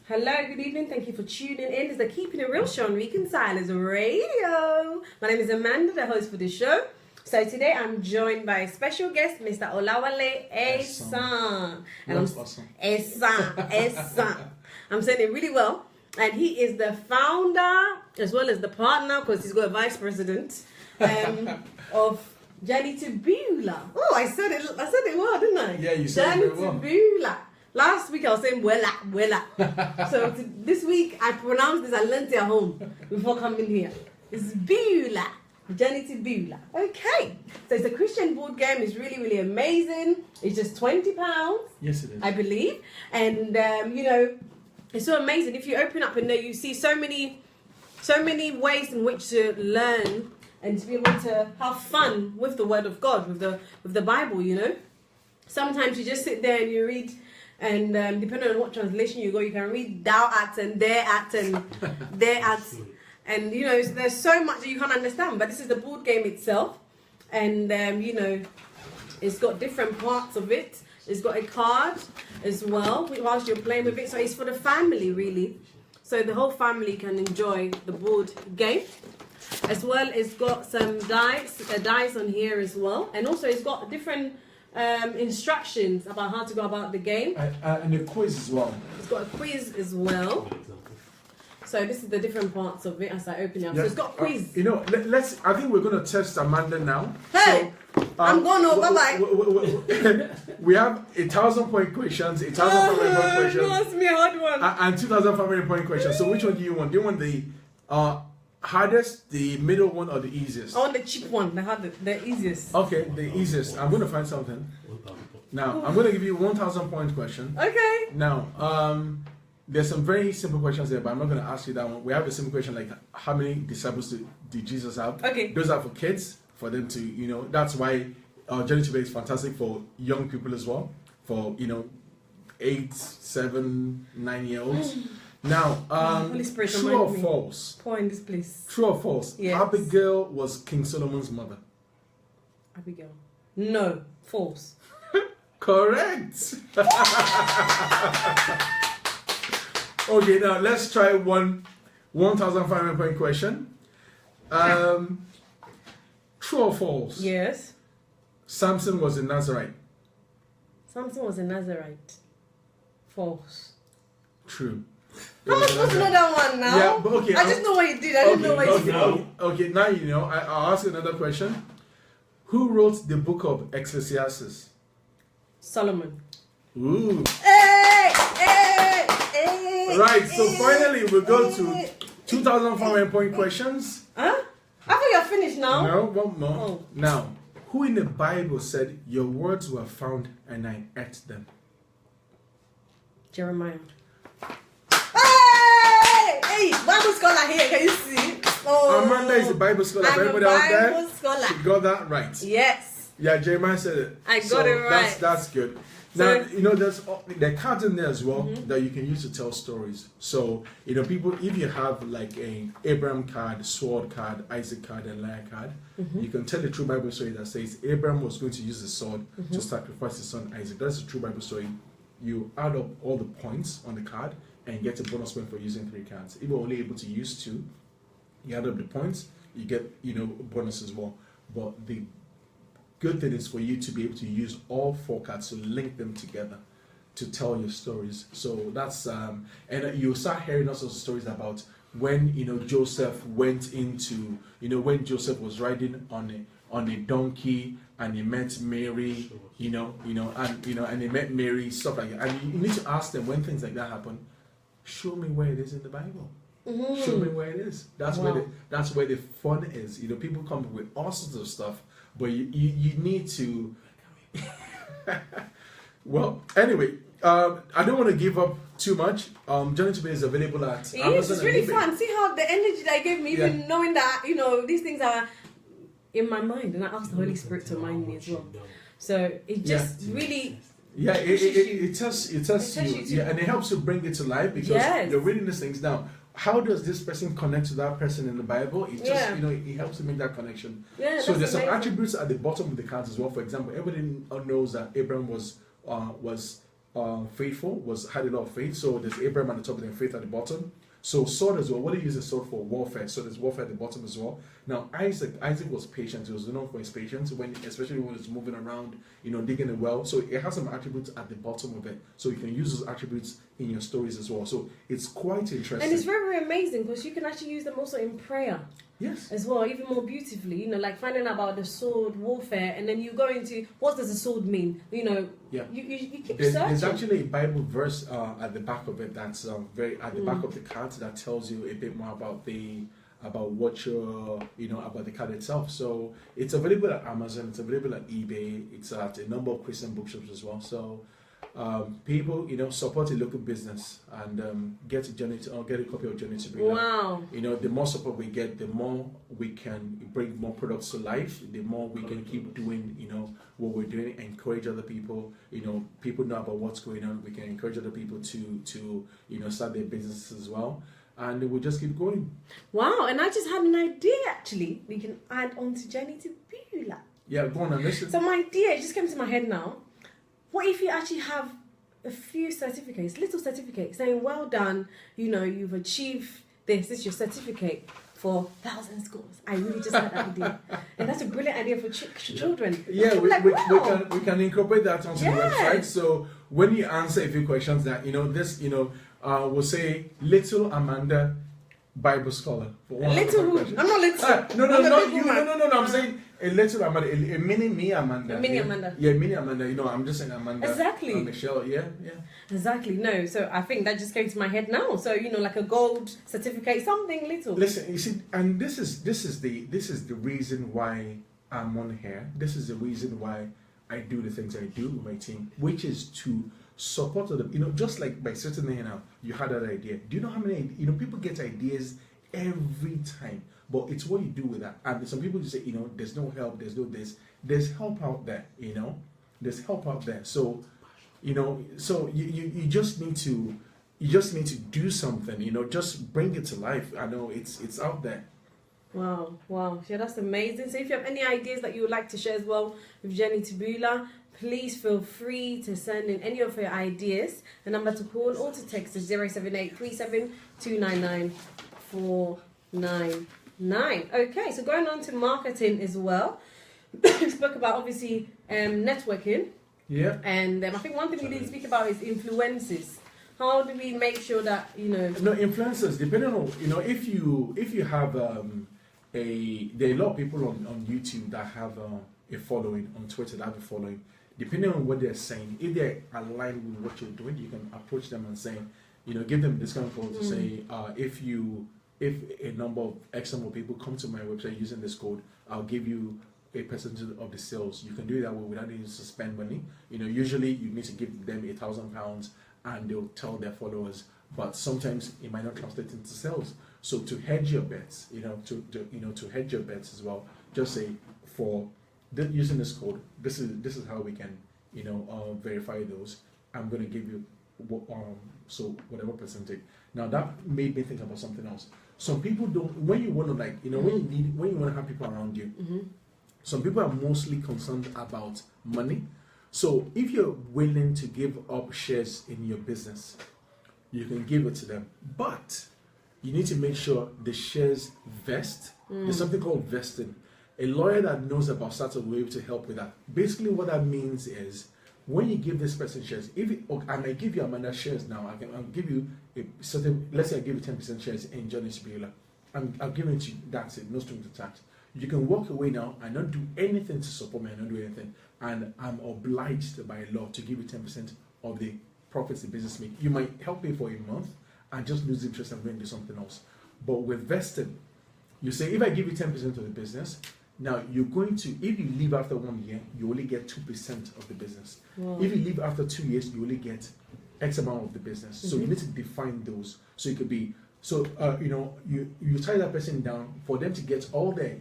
Hello, good evening. Thank you for tuning in. It's the Keeping It Real show on Reconcilers Radio. My name is Amanda, the host for the show. So today I'm joined by a special guest, Mr. Olawale Osan. That's awesome. Osan. I'm saying it really well. And he is the founder, as well as the partner, because he's got a vice president, of Journey to Beulah. Oh, I said it well, didn't I? Yeah, you said it very well. Journey to Beulah. Last week I was saying Beulah. So this week I pronounced this. I learned it at home before coming here. It's Beulah. Journey to Beulah. Okay. So it's a Christian board game. It's really, really amazing. It's just £20. Yes, it is. I believe. And it's so amazing. If you open up and there you see so many ways in which to learn and to be able to have fun with the Word of God, with the Bible, Sometimes you just sit there and you read, and depending on what translation you go, you can read thou art and there art and there art. And, there's so much that you can't understand. But this is the board game itself. And, it's got different parts of it. It's got a card as well whilst you're playing with it. So it's for the family, really. So the whole family can enjoy the board game. As well, it's got some dice on here as well. And also it's got different instructions about how to go about the game. And a quiz as well. It's got a quiz as well. So this is the different parts of it as I open it up. Yes. So it's got a quiz. I think we're going to test Amanda now. Hey! So, I'm going over. Bye-bye. We have 1,000-point questions, 1,500-point questions. Ask me a hard one. And 2,500-point questions. So which one do you want? Do you want the hardest, the middle one, or the easiest? I want the cheap one, the easiest. Okay, the easiest. I'm going to find something. Now, I'm going to give you 1,000-point question. Okay. Now, there's some very simple questions there, but I'm not going to ask you that one. We have a simple question like, how many disciples did Jesus have? Okay. Those are for kids, for them to, that's why Journey to Beulah is fantastic for young people as well, for, 8, 7, 9-year-olds. Now, Holy Spirit, true or false? Pour in this place. True or false? Yes. Abigail was King Solomon's mother. Abigail. No. False. Correct. Okay, now let's try 1,500 point question. True or false? Yes. Samson was a Nazarite. Samson was a Nazarite. False. True. How am I supposed to know that one now? Yeah, but okay. I just know what he did. I didn't know what he did. Okay, now you know. I'll ask you another question. Who wrote the book of Ecclesiastes? Solomon. Ooh. Hey! Right, so finally we'll go to 2,500 point questions. Huh? I thought you're finished now. No, one more. Oh. Now, who in the Bible said, "Your words were found and I ate them"? Jeremiah. Hey! Bible scholar here, can you see? Oh, Amanda is a Bible scholar. I'm Everybody a out there? Bible scholar. She got that right. Yes. Yeah, Jeremiah said it. I got it right. That's good. So, Now, there are cards in there as well that you can use to tell stories. So, people, if you have like a Abraham card, sword card, Isaac card, and Leah card, you can tell the true Bible story that says Abraham was going to use the sword to sacrifice his son Isaac. That's the true Bible story. You add up all the points on the card and get a bonus point for using 3 cards. If you're only able to use 2, you add up the points, you get, bonus as well. But the good thing is for you to be able to use all 4 cards to link them together to tell your stories. So that's and you start hearing all sorts of stories about when Joseph went into when Joseph was riding on a donkey and he met Mary, and he met Mary, stuff like that. And you need to ask them when things like that happen. Show me where it is in the Bible. Show me where it is. That's where the fun is. People come up with all sorts of stuff. But you need to. Well, anyway, I don't want to give up too much. Journey to Beulah is available at Amazon. It's really fun. See how the energy that gave me, even knowing that these things are in my mind, and I asked the Holy Spirit to remind me as well. So it just really. Yeah, it tests you. Yeah, and it helps you bring it to life because you're reading these things now. How does this person connect to that person in the Bible? It just, it helps to make that connection. Yeah, so there's some attributes at the bottom of the cards as well. For example, everybody knows that Abraham was faithful, had a lot of faith. So there's Abraham at the top and then faith at the bottom. So sword as well. What do you use a sword for? Warfare. So there's warfare at the bottom as well. Now Isaac was patient. He was known for his patience especially when he's moving around, digging a well. So it has some attributes at the bottom of it. So you can use those attributes in your stories as well. So it's quite interesting. And it's very, very amazing because you can actually use them also in prayer. Yes. As well, even more beautifully, like finding out about the sword warfare, and then you go into what does the sword mean? You keep searching. There's actually a Bible verse at the back of it that's very at the back of the card that tells you a bit more about what you're about the card itself. So it's available at Amazon, it's available at eBay, it's at a number of Christian bookshops as well. So people, support a local business and get a copy of Journey to Beulah. Wow. The more support we get, the more we can bring more products to life, the more we can keep doing, what we're doing, encourage other people. People know about what's going on. We can encourage other people to start their businesses as well. And we'll just keep going. Wow, and I just had an idea actually. We can add on to Journey to Beulah. Yeah, go on and listen. So my idea, it just came to my head now. What if you actually have a few certificates, little certificates, saying, well done, you've achieved this is your certificate for 1,000 scores. I really just had that idea. And that's a brilliant idea for children. Yeah, we can incorporate that onto the website. So when you answer a few questions that, we'll say Little Amanda Bible Scholar. Little who? I'm not little. No, I'm saying a little Amanda, a mini me Amanda. A mini Amanda. Yeah, mini Amanda. I'm just saying Amanda. Exactly. Michelle, yeah. Exactly. No, so I think that just came to my head now. So like a gold certificate, something little. Listen, you see, and this is the reason why I'm on here. This is the reason why I do the things I do with my team, which is to support them. Just like by sitting here now, you had that idea. Do you know how many? People get ideas every time, but it's what you do with that. And some people just say, there's no help, there's no this. There's help out there. There's help out there. So, so you just need to do something. Just bring it to life. I know it's out there. Wow, yeah, that's amazing. So if you have any ideas that you would like to share as well with Jenny to Beulah, please feel free to send in any of your ideas. The number to call or to text is 07837299499. Okay, so going on to marketing as well. We spoke about obviously networking. Yeah. And I think one thing we didn't speak about is influencers. How do we make sure that No, influencers, depending on if you have there are a lot of people on YouTube that have a following, on Twitter that have a following. Depending on what they're saying, if they're aligned with what you're doing, you can approach them and say, give them a discount code to say, if a number of X number of people come to my website using this code, I'll give you a percentage of the sales. You can do it that way without needing to spend money. Usually you need to give them £1,000 and they'll tell their followers, but sometimes it might not translate into sales. So to hedge your bets, to hedge your bets as well, just say using this code, this is how we can, verify those. I'm going to give you whatever percentage. Now that made me think about something else. Some people don't. When you want to when you want to have people around you. Some people are mostly concerned about money. So if you're willing to give up shares in your business, you can give it to them, but you need to make sure the shares vest. There's something called vesting. A lawyer that knows about startup will be able to help with that. Basically, what that means is when you give this person shares, I may give you Amanda shares now. I'll give you a certain. Let's say I give you 10% shares in Johnny's Beulah. I'll give it to you. That's it. No strings attached. You can walk away now and not do anything to support me. I don't do anything, and I'm obliged by law to give you 10% of the profits the business make. You might help me for a month and just lose interest and go and do something else. But with vested, you say if I give you 10% of the business. Now, you're going to, if you leave after 1 year, you only get 2% of the business. Wow. If you leave after 2 years, you only get X amount of the business. So you need to define those. So it could be, you tie that person down for them to get all their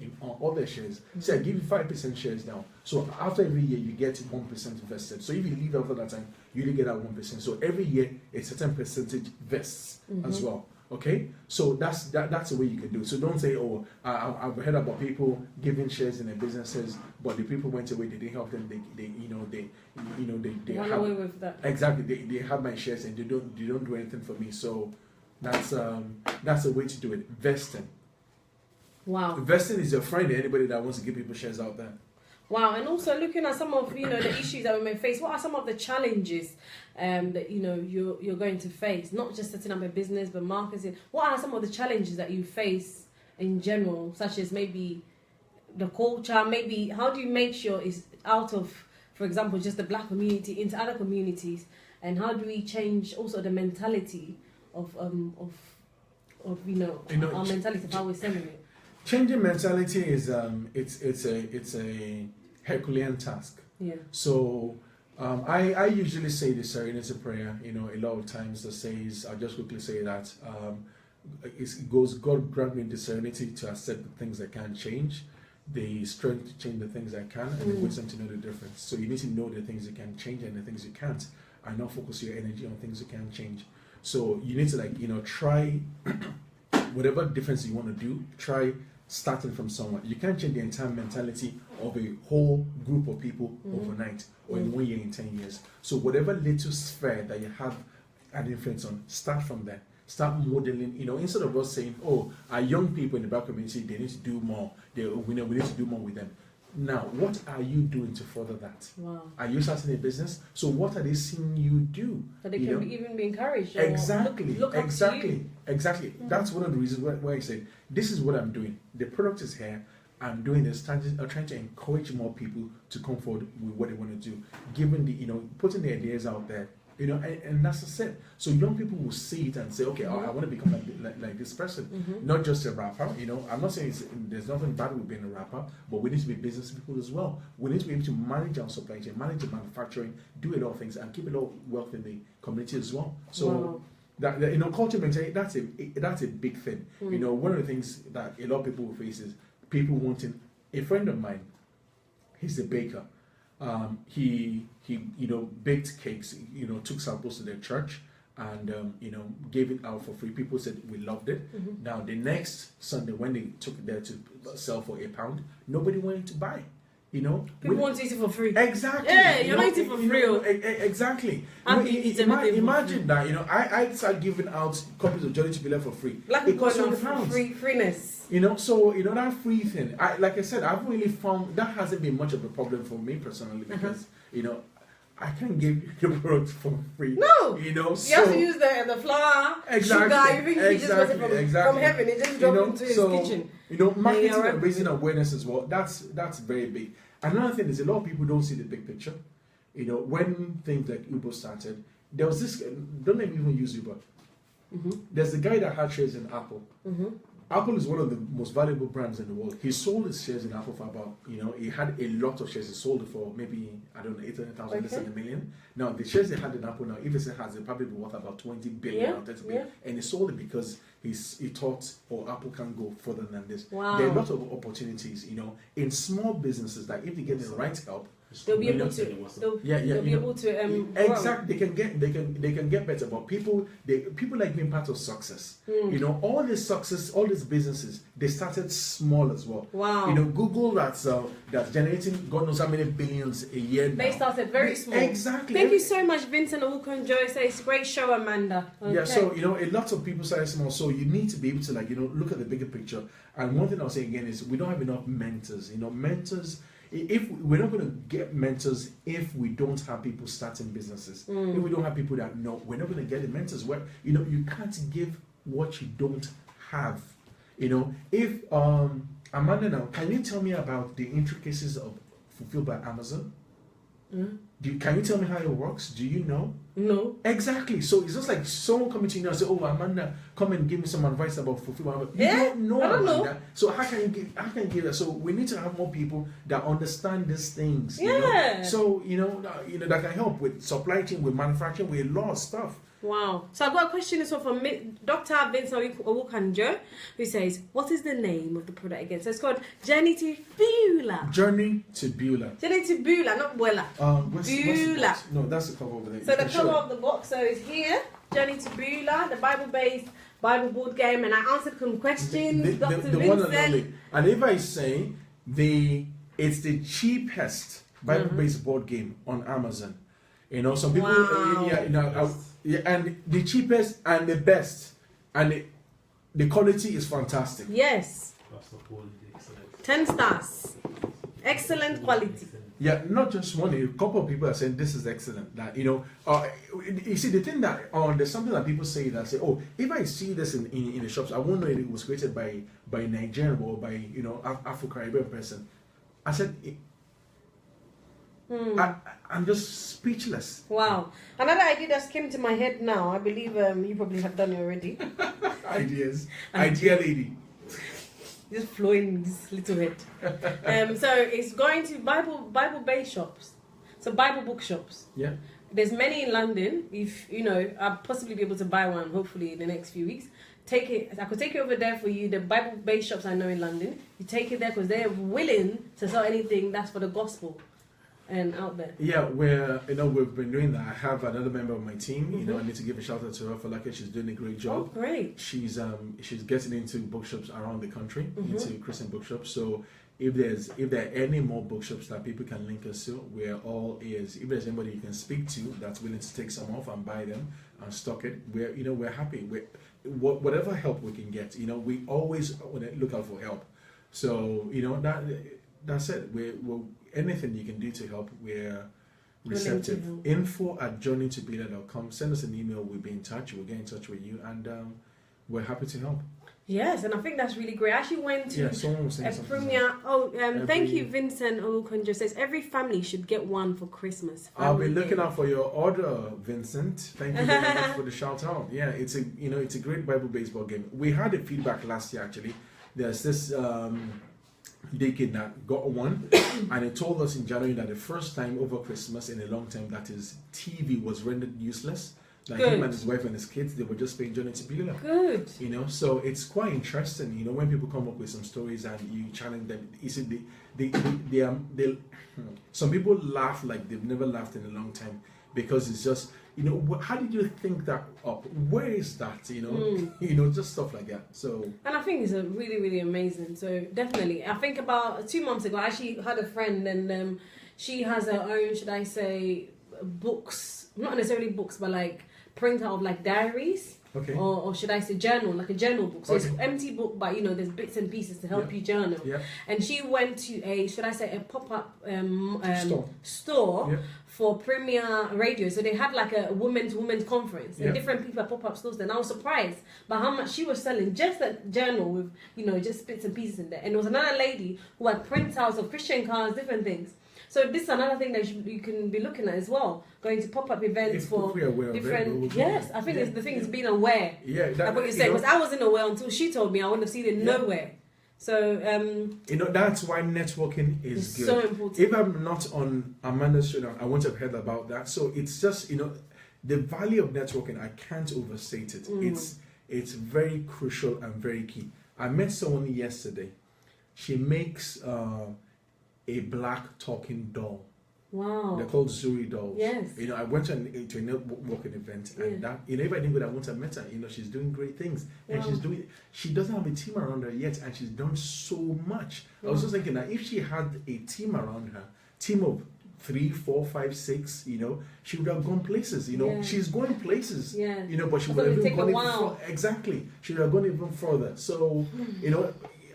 shares. Say, I give you 5% shares now. So after every year, you get 1% vested. So if you leave after that time, you only get that 1%. So every year, a certain percentage vests as well. Okay, so that's the way you can do it. So don't say, "Oh, I've heard about people giving shares in their businesses, but the people went away. They didn't help them. They run away with that." Exactly. They have my shares and they don't do anything for me. So that's a way to do it. Vesting. Wow. Vesting is your friend. Anybody that wants to give people shares out there. Wow, and also looking at some of the issues that we may face. What are some of the challenges that you're going to face? Not just setting up a business, but marketing. What are some of the challenges that you face in general, such as maybe the culture? Maybe how do you make sure it's out of, for example, just the Black community into other communities, and how do we change also the mentality of our mentality of how we're selling it? Changing mentality is it's a Herculean task. Yeah. So I usually say the Serenity Prayer. A lot of times that says, I'll just quickly say that it goes, God grant me the serenity to accept the things I can't change, the strength to change the things I can, and the wisdom to know the difference. So you need to know the things you can change and the things you can't, and not focus your energy on things you can't change. So you need to try whatever difference you want to do, try starting from somewhere. You can't change the entire mentality of a whole group of people overnight or in 1 year, in 10 years. So whatever little sphere that you have an influence on, start from there. Start modeling, instead of us saying, our young people in the Black community, they need to do more. We need to do more with them. Now, what are you doing to further that? Wow. Are you starting a business? So what are they seeing you do? So they can even be encouraged. Exactly. Look up to you. Exactly. Mm-hmm. That's one of the reasons why I said, this is what I'm doing. The product is here. I'm doing this, trying to encourage more people to come forward with what they want to do. Given the, putting the ideas out there, You know, and that's the it. So young people will see it and say, okay, I want to become like this person, not just a rapper. You know, I'm not saying there's nothing bad with being a rapper, but we need to be business people as well. We need to be able to manage our supply chain, manage the manufacturing, do it all things, and keep it all wealth in the community as well. So that you know, culture mentality, that's a big thing. You know, one of the things that a lot of people will face is people wanting. A friend of mine, he's a baker. He you know, baked cakes, you know, took samples to their church and you know, gave it out for free. People said we loved it. Now the next Sunday when they took it there to sell for £1, nobody wanted to buy. You know, people want to eat it for free. Exactly. Yeah, you're not eating for free. Exactly. Imagine that. You know, I start giving out copies of Johnny to be left for free. Black people want freeness. You know, so you know that free thing. Like I said, I've really found that hasn't been much of a problem for me personally because you know, I can't give you the product for free. No, you know, you have to use the flour, sugar. You think he just got it from heaven? It just dropped into his kitchen. You know, marketing and raising awareness as well. That's very big. Another thing is a lot of people don't see the big picture. You know, when things like Uber started, there was this. Don't let me even use Uber. There's a guy that had shares in Apple. Apple is one of the most valuable brands in the world. He sold his shares in Apple for about, you know, he had a lot of shares. He sold it for maybe, I don't know, 800,000, less than $1 million. Now, the shares they had in Apple now, if it has, it probably be worth about 20 billion or 30 billion. And he sold it because he thought, Apple can go further than this. Wow. There are a lot of opportunities, you know, in small businesses that if they get the right help, they'll be able to. They'll be able to. Exactly, they can get better. But people like being part of success. You know, all this success, all these businesses, they started small as well. Wow. You know, Google that's generating God knows how many billions a year. They started very small. Exactly. Thank you so much, Vincent Okonjo. It's a great show, Amanda. Okay. Yeah. So you know, a lot of people started small. So you need to be able to look at the bigger picture. And one thing I'll say again is we don't have enough mentors. You know, mentors. If we're not going to get mentors if we don't have people starting businesses, if we don't have people that know, we're not going to get the mentors. Where you know you can't give what you don't have. You know, if Amanda, now can you tell me about the intricacies of Fulfilled by Amazon? Can you tell me how it works? Do you know? No. Exactly. So it's just like someone coming to you and say, "Oh, Amanda, come and give me some advice about Fulfilled." You don't know, Amanda. So how can you give that? So we need to have more people that understand these things. Yeah. You know? So you know that can help with supply chain, with manufacturing, with a lot of stuff. Wow. So I've got a question from Dr. Vincent Okonjo, who says, what is the name of the product again? So it's called Journey to Beulah. Journey to Beulah. Journey to Beulah, not Beulah. Beulah. No, that's the cover over there. So the cover of the box, so it's here, Journey to Beulah, the Bible-based Bible board game, and I answered some questions, Dr. The Vincent. one and only. And if I say it's the cheapest Bible-based board game on Amazon. You know, some people, and the cheapest and the best, and the quality is fantastic. Yes. 10 stars. Excellent quality. Yeah, not just one. A couple of people are saying this is excellent. That you know, you see the thing that there's something that people say that say, oh, if I see this in the shops, I won't know it was created by a Nigerian or by Afro-Caribbean person. I said. I'm just speechless. Wow. Another idea that came to my head now, I believe you probably have done it already. Ideas. Idea lady. Just flowing in this little head. So it's going to Bible-based shops. So Bible bookshops. Yeah. There's many in London. If, you know, I'll possibly be able to buy one, hopefully in the next few weeks. I could take it over there for you. The Bible-based shops I know in London. You take it there because they're willing to sell anything that's for the gospel. And out there. Yeah, we've been doing that. I have another member of my team. You know, I need to give a shout out to her for she's doing a great job. Oh, great! She's getting into bookshops around the country, into Christian bookshops. So if there are any more bookshops that people can link us to, we're all ears. If there's anybody you can speak to that's willing to take some off and buy them and stock it, we're happy. Whatever help we can get. You know, we always want to look out for help. So you know that's it. We'll anything you can do to help, we're receptive. info@journeytobeulah.com. Send us an email. We'll be in touch. We'll get in touch with you, and we're happy to help. Yes, and I think that's really great. I actually went to someone was saying a something. premiere. Thank you, Vincent Olukonjo says every family should get one for Christmas. I'll be Family looking day. out for your order, Vincent. Thank you very much for the shout out. Yeah, it's a great Bible baseball game. We had a feedback last year actually. There's this decade that got one, and it told us in January that the first time over Christmas in a long time that his TV was rendered useless. Like Good. him and his wife and his kids, they were just playing Johnny to Beulah. Good. So it's quite interesting, when people come up with some stories and you challenge them. You see, they some people laugh like they've never laughed in a long time because it's just, how did you think that up? Where is that? Just stuff like that. So, and I think it's a really, really amazing. So definitely, I think about 2 months ago, I actually had a friend, and she has her own, should I say, books, not necessarily books, but like printout of like diaries. okay. Or should I say journal, like a journal book. So it's Okay. an empty book, but there's bits and pieces to help Yeah. you journal. Yeah. And she went to a pop-up store Yeah. for Premier Radio. So they had like a women's conference Yeah. and different people at pop-up stores. And I was surprised by how much she was selling just that journal with, just bits and pieces in there. And it was another lady who had printouts of Christian cars, different things. So this is another thing that you can be looking at as well. Going to pop-up events for we're aware of it, different... we'll do Yes, it. I think Yeah. it's the thing is being aware. Yeah, Like what you said, because I wasn't aware until she told me. I wouldn't have seen it nowhere. So that's why networking is it's good. so important. If I'm not on Amanda's show now, I wouldn't have heard about that. So it's just, the value of networking, I can't overstate it. It's very crucial and very key. I met someone yesterday. She makes a black talking doll. Wow. They're called Zuri dolls. Yes. I went to a networking event, and that, if I didn't go, I wouldn't have met her. She's doing great things, and Wow. she doesn't have a team around her yet, and she's done so much. I was just thinking that if she had a team around her, team of 3, 4, 5, 6, she would have gone places. Yeah. She's going places. Yeah. But she I would thought have it'd even take a gone even while. exactly. She would have gone even further. So,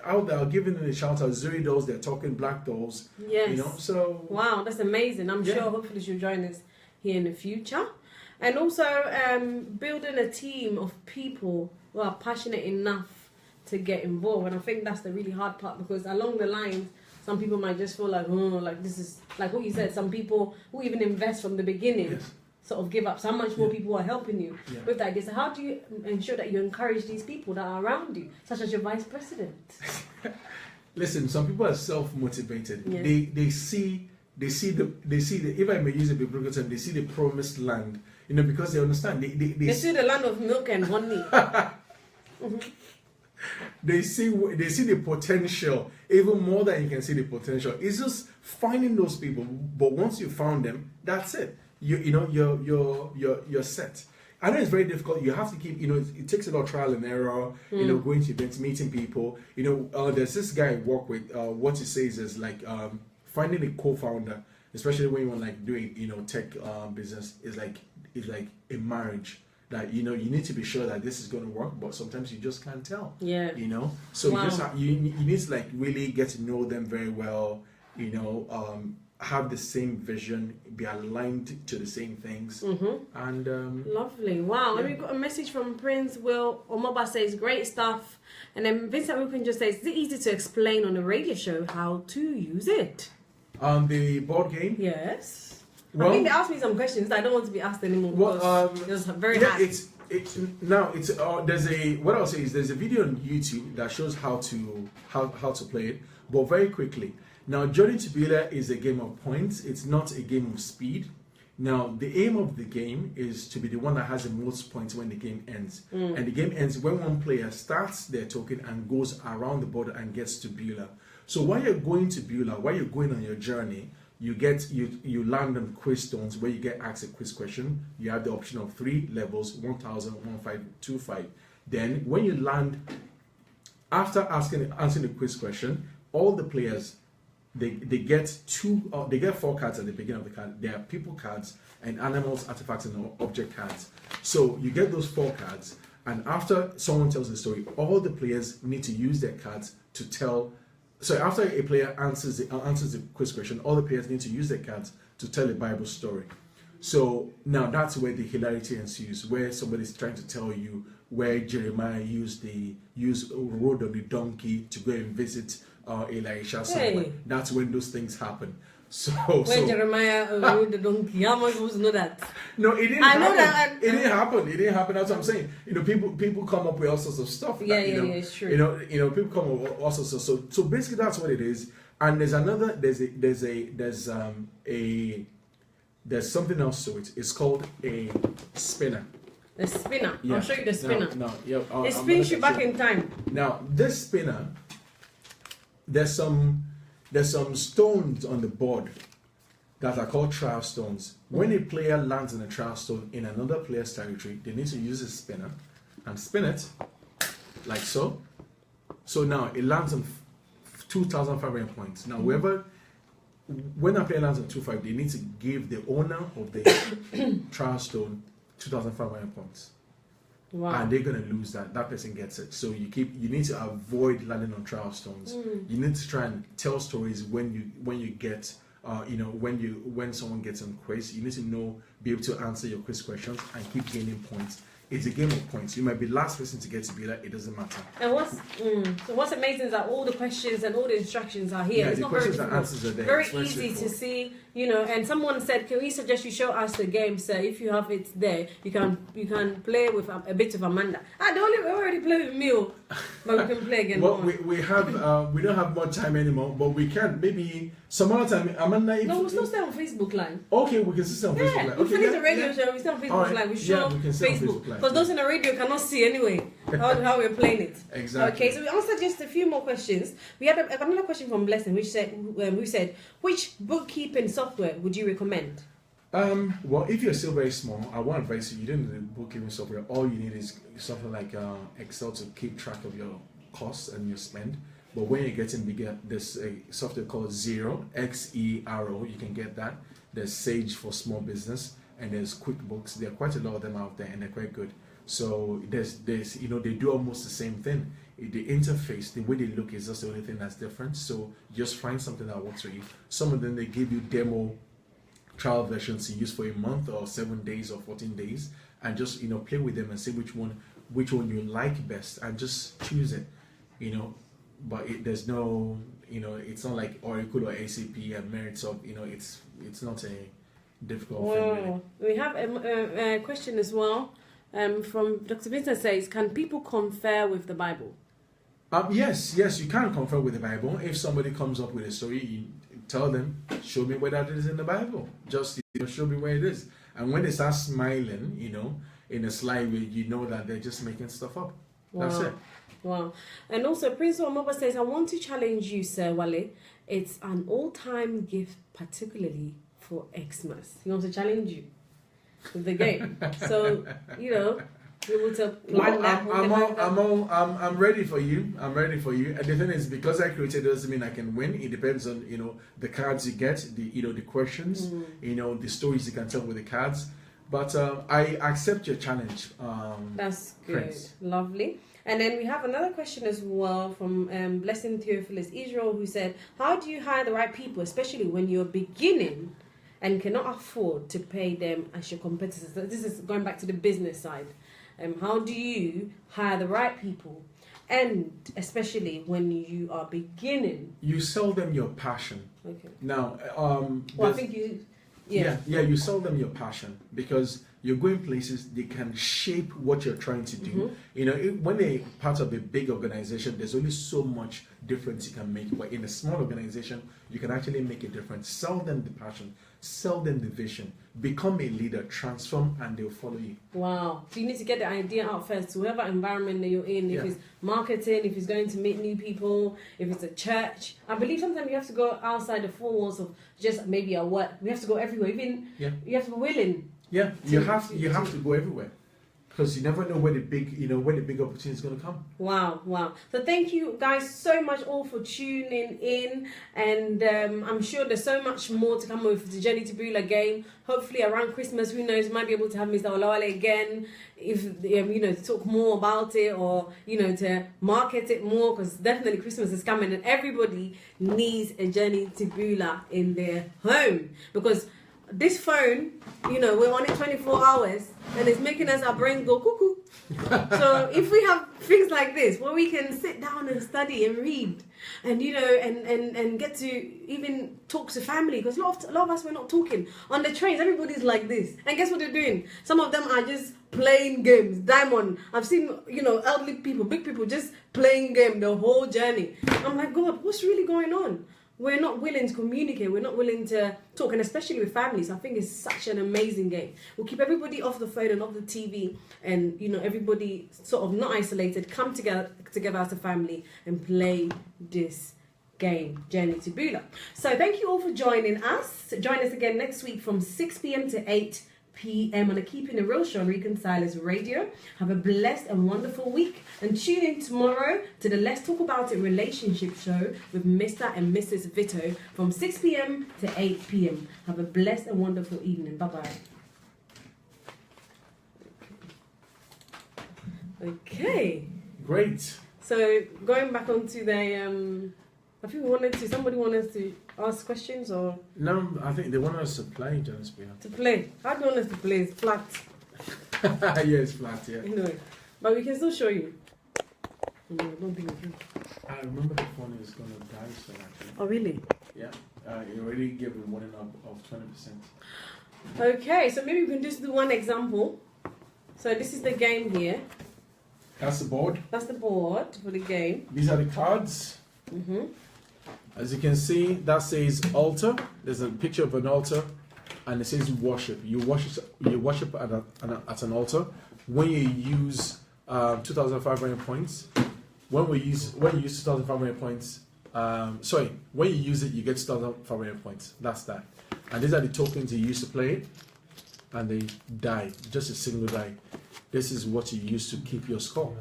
out there, giving them a shout out, Zuri dolls, they're talking black dolls. Yes. So Wow, that's amazing. I'm Yeah. sure hopefully she'll join us here in the future. And also building a team of people who are passionate enough to get involved. And I think that's the really hard part, because along the lines, some people might just feel like, like this is, like what you said, some people who even invest from the beginning yes. sort of give up. So how much more Yeah. people are helping you Yeah. with that idea? So how do you ensure that you encourage these people that are around you, such as your vice president? Listen, some people are self-motivated. Yeah. They see the if I may use a biblical term, they see the promised land. Because they understand. They see the land of milk and honey. They see the potential even more than you can see the potential. It's just finding those people. But once you found them, that's it. You're set. I know it's very difficult. You have to keep, it takes a lot of trial and error, going to events, meeting people. There's this guy I work with, what he says is like finding a co-founder, especially when you want like doing, tech business, is like a marriage. That you need to be sure that this is going to work, but sometimes you just can't tell. Yeah. So Wow. you just you need to like really get to know them very well. Have the same vision, be aligned to the same things, and Lovely. Wow. And Yeah. we've got a message from Prince Will Omoba says, great stuff. And then Vincent Wilkin just says, is it easy to explain on a radio show how to use it? the board game. Yes. I Well, think they asked me some questions that I don't want to be asked anymore. Well, because it was very yeah, hard. it's what I'll say is there's a video on YouTube that shows how to play it, but very quickly. Now, Journey to Beulah is a game of points. It's not a game of speed. Now, the aim of the game is to be the one that has the most points when the game ends. And the game ends when one player starts their token and goes around the border and gets to Beulah. So while you're going to Beulah, while you're going on your journey, you land on quiz stones where you get asked a quiz question. You have the option of 3 levels, 1,000, 1,500, 2,500. Then when you land, after answering the quiz question, all the players they get 4 cards at the beginning of the card. They are people cards and animals, artifacts, and object cards. So you get those 4 cards, and after someone tells the story, all the players need to use their cards to tell. So after a player answers the quiz question, all the players need to use their cards to tell a Bible story. So now that's where the hilarity ensues, where somebody's trying to tell you where Jeremiah rode on the donkey to go and visit Elisha somewhere. Hey. That's when those things happen. So Jeremiah rode the donkey, how am I supposed to know that? No, it didn't I happen. know that. It didn't happen. It didn't happen. That's what I'm saying. People come up with all sorts of stuff. Yeah, it's true. People come up with all sorts of stuff. So basically, that's what it is. And there's something else to it. It's called a spinner. The spinner. Yeah. I'll show you the spinner. It spins you back in time. Now, this spinner, there's some stones on the board that are called trial stones. When a player lands on a trial stone in another player's territory, they need to use a spinner and spin it like so. So now it lands on 2,500 points. Now, when a player lands on 2,500, they need to give the owner of the trial stone 2,500 points. Wow. And they're gonna lose that. That person gets it. So you need to avoid landing on trial stones. You need to try and tell stories when you get when someone gets on quiz. You need to be able to answer your quiz questions and keep gaining points. It's a game of points. You might be last person to get to Beulah. It doesn't matter. And what's amazing is that all the questions and all the instructions are here. Yeah, it's the not very questions and difficult. answers are there. Very It's very easy to see, And someone said, "Can we suggest you show us the game, sir? If you have it there, you can play with a bit of Amanda." We already play with Mio, but we can play again. Well, we don't have much time anymore, but we can maybe some other time. Amanda, No, we'll still stay on Facebook Live. Okay, we can still stay on Facebook Live. We Okay, finish the radio show. We stay on Facebook Alright. Live. We Yeah, show we can stay on Facebook Facebook Live. because those in the radio cannot see anyway how we're playing it. Exactly. Okay, so we answered just a few more questions. We had another question from Blessing, which said, who said, which bookkeeping software would you recommend? Well, if you're still very small, I want to advise you don't need bookkeeping software. All you need is something like Excel to keep track of your costs and your spend. But when you're getting bigger, there's a software called Xero, Xero. You can get that. There's Sage for small business, and there's QuickBooks. There are quite a lot of them out there, and they're quite good. So there's they do almost the same thing. The interface, the way they look is just the only thing that's different. So just find something that works for you. Some of them, they give you demo trial versions you use for a month or 7 days or 14 days, and just play with them and see which one you like best, and just choose it. But there's no it's not like Oracle or ACP and merits of it's not a difficult thing. Really. We have a question as well from Dr. Vincent says, can people confer with the Bible? Yes, you can confer with the Bible. If somebody comes up with a story, you tell them, show me where that is in the Bible. Just show me where it is. And when they start smiling, in a sly way, that they're just making stuff up. Wow. That's it. Wow. And also, Prince Omoba says, I want to challenge you, Sir Wale. It's an all-time gift, particularly for Xmas. He wants to challenge you with the game. So, be able to plan that. I'm ready for you. I'm ready for you. And the thing is, because I created doesn't mean I can win. It depends on the cards you get, the questions, the stories you can tell with the cards. But I accept your challenge. That's good. Prince. Lovely. And then we have another question as well from Blessing Theophilus Israel, who said, how do you hire the right people, especially when you're beginning and cannot afford to pay them as your competitors? So this is going back to the business side. How do you hire the right people, and especially when you are beginning? You sell them your passion. Okay. Now, I think you... Yeah, you sell them your passion, because you're going places they can shape what you're trying to do. When they're part of a big organization, there's only so much difference you can make. But in a small organization, you can actually make a difference. Sell them the passion, sell them the vision, become a leader, transform, and they'll follow you. Wow. So you need to get the idea out first, whatever environment that you're in, if it's marketing, if it's going to meet new people, if it's a church. I believe sometimes you have to go outside the four walls of just maybe a work. We have to go everywhere. Even you have to be willing. Yeah, you have to go everywhere, because you never know where the big opportunity is going to come. Wow. So thank you guys so much all for tuning in, and I'm sure there's so much more to come with the Journey to Beulah game. Hopefully around Christmas, who knows, might be able to have Mr. Olawale again, if to talk more about it, or to market it more, because definitely Christmas is coming and everybody needs a Journey to Beulah in their home, because this phone, we're on it 24/7. 24 hours and it's making us our brain go cuckoo. So if we have things like this where we can sit down and study and read and and get to even talk to family, because a lot of us, we're not talking on the trains. Everybody's like this, and guess what they're doing? Some of them are just playing games. Diamond, I've seen elderly people, big people just playing game the whole journey. I'm like, God, what's really going on? We're not willing to communicate. We're not willing to talk, and especially with families. I think it's such an amazing game. We'll keep everybody off the phone and off the TV, and everybody sort of not isolated. Come together as a family and play this game, Journey to Beulah. So thank you all for joining us. Join us again next week from 6 p.m. to 8 p.m. on a Keeping It Real show on Reconcilers Radio. Have a blessed and wonderful week, and tune in tomorrow to the Let's Talk About It relationship show with Mr. and Mrs. Vito from 6 p.m. to 8 p.m. Have a blessed and wonderful evening. Bye-bye. Okay. Great. So going back onto the I think somebody wanted us to ask questions or... No, I think they want us to play, Jonas. To play? How do you want us to play? It's flat. Yeah, it's flat, yeah. But we can still show you. No, I don't think we can. I remember the phone is going to die, so actually. Oh, really? Yeah. You already gave a warning of 20%. Okay, so maybe we can just do one example. So this is the game here. That's the board. That's the board for the game. These are the cards. Mm-hmm. As you can see, that says altar. There's a picture of an altar, and it says worship. You worship at an altar. When you use 2,500 points, when you use 2,500 points, when you use it, you get 2,500 points. That's that. And these are the tokens you use to play it, and they die. Just a single die. This is what you use to keep your score.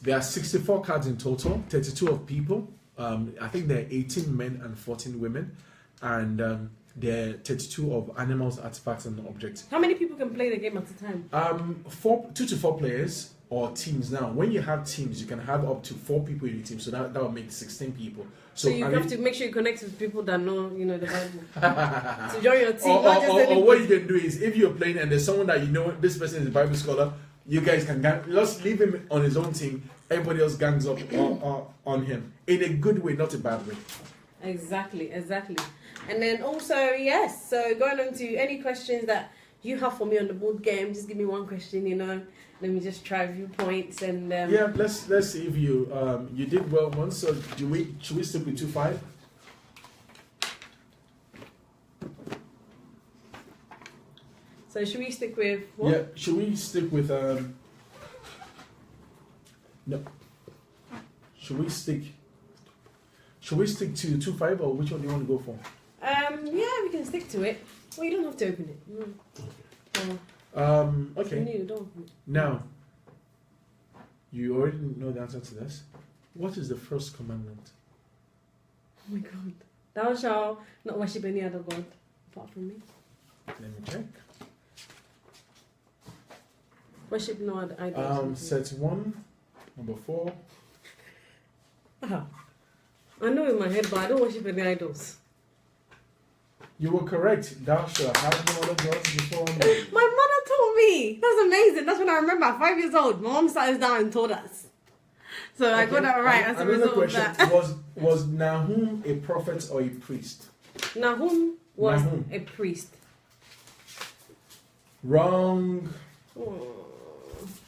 There are 64 cards in total, 32 of people. I think there are 18 men and 14 women, and there are 32 of animals, artifacts, and objects. How many people can play the game at a time? 2 to 4 players or teams. Now, when you have teams, you can have up to 4 people in your team, so that will make 16 people. So you have to make sure you connect with people that know, the Bible. To join your team. Or what you can do is, if you're playing and there's someone that this person is a Bible scholar, you guys can just leave him on his own team. Everybody else gangs up on him in a good way, not a bad way. Exactly. And then also, yes. So going on to any questions that you have for me on the board game, just give me one question. Let me just try a few points and. Yeah, let's see if you did well once. So should we stick with 2-5? So should we stick with what? Yeah, should we stick with no. Should we stick to 2-5, or which one do you want to go for? Yeah, we can stick to it. Well, you don't have to open it. Okay. Now, you already know the answer to this. What is the first commandment? Oh my God. Thou shalt not worship any other God apart from me. Let me check. Worship no other idols. Set 1, number 4. I know in my head, but I don't worship any idols. You were correct. Thou shalt have no other gods before me. My mother told me. That's amazing. That's when I remember. 5 years old. My mom sat us down and told us. So I got that right as a result of that. Was Nahum a prophet or a priest? Nahum was a priest. Wrong. Oh.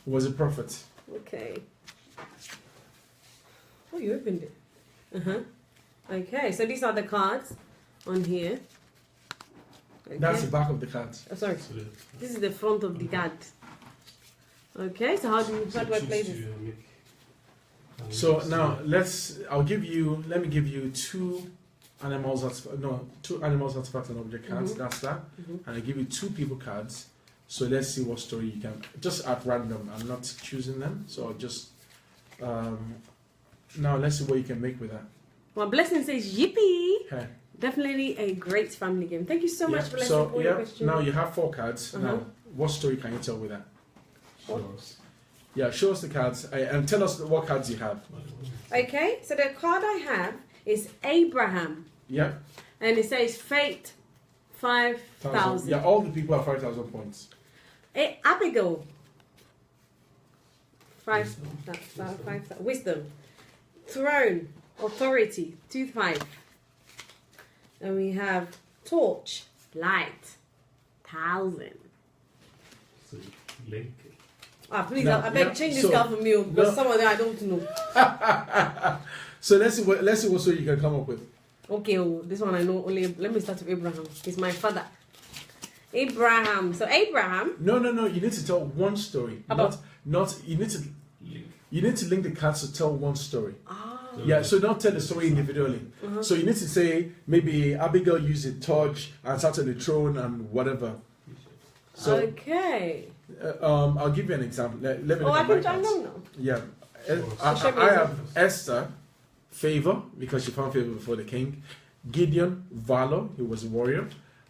Was a prophet. Okay. Oh, you opened it. Okay, so these are the cards on here. Okay. That's the back of the cards. Oh, sorry. This is the front of the card. Okay, so how do I play this? So now let me give you 2 animals, artifacts, and object cards. That's that. And I give you 2 people cards. So let's see what story you can, just at random. I'm not choosing them. So just, now let's see what you can make with that. Well, Blessing says, yippee. Hey. Definitely a great family game. Thank you so much, Blessing, for your question. Now you have 4 cards. Now, what story can you tell with that? Yeah, show us the cards and tell us what cards you have. Okay, so the card I have is Abraham. Yeah. And it says 5,000. Yeah, all the people have 5,000 points. Abigail. Wisdom. 5,000. Wisdom. Throne. Authority. 2,500. And we have torch. Light. 1,000. So link. Please, Now, I beg, yeah, change this so- card for me because no. some of them I don't know. So let's see what story you can come up with. Okay, this one I know only. Let me start with Abraham. He's my father. Abraham. So Abraham. No. You need to tell one story. About- Not. You need to. Link. You need to link the cards to tell one story. Ah. Yeah. So don't tell the story individually. So you need to say maybe Abigail used a torch and sat on the throne and whatever. So Okay. I'll give you an example. Let me. Oh, look I at my can join cards. them now. Yeah. So show me I examples. have Esther, favor, because she found favor before the king. Gideon, valor, he was a warrior.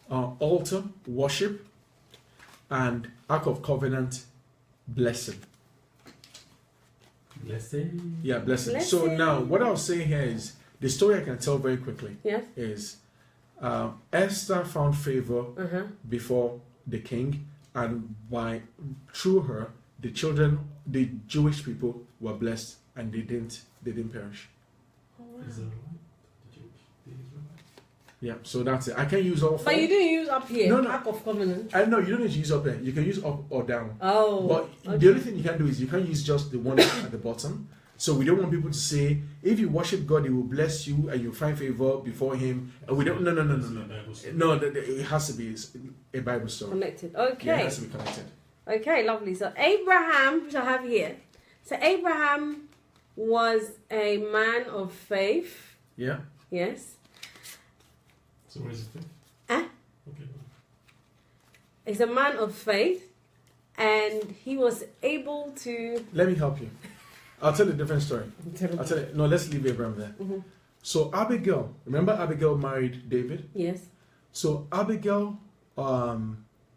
Altar, worship. And Ark of Covenant, blessing. Blessing. Yeah, blessing. So Blessing. now, what I'll say here is, the story I can tell very quickly Yes. is Esther found favor Uh-huh. before the king, and through her, the Jewish people were blessed, and they didn't perish. Israelite. The Jewish. The Israelite. Yeah, so that's it. I can use all four. But you didn't use up here. No. Ark of Covenant. I know you don't need to use up there. You can use up or down. Oh. But okay. the only thing you can do is you can't use just the one at the bottom. So we don't want people to say, if you worship God, He will bless you and you'll find favor before Him. And we don't. No. No, it has to be a Bible story. Connected. Yeah, it Okay. has to be connected. Okay, lovely. So Abraham, which I have here. So Abraham was a man of faith. Yeah. Yes. So where's the fifth? Eh? Okay. He's a man of faith, and he was able to. Let me help you. I'll tell you a different story. I'll tell you. No, let's leave Abraham there. Mhm. So Abigail, remember Abigail married David? Yes. So Abigail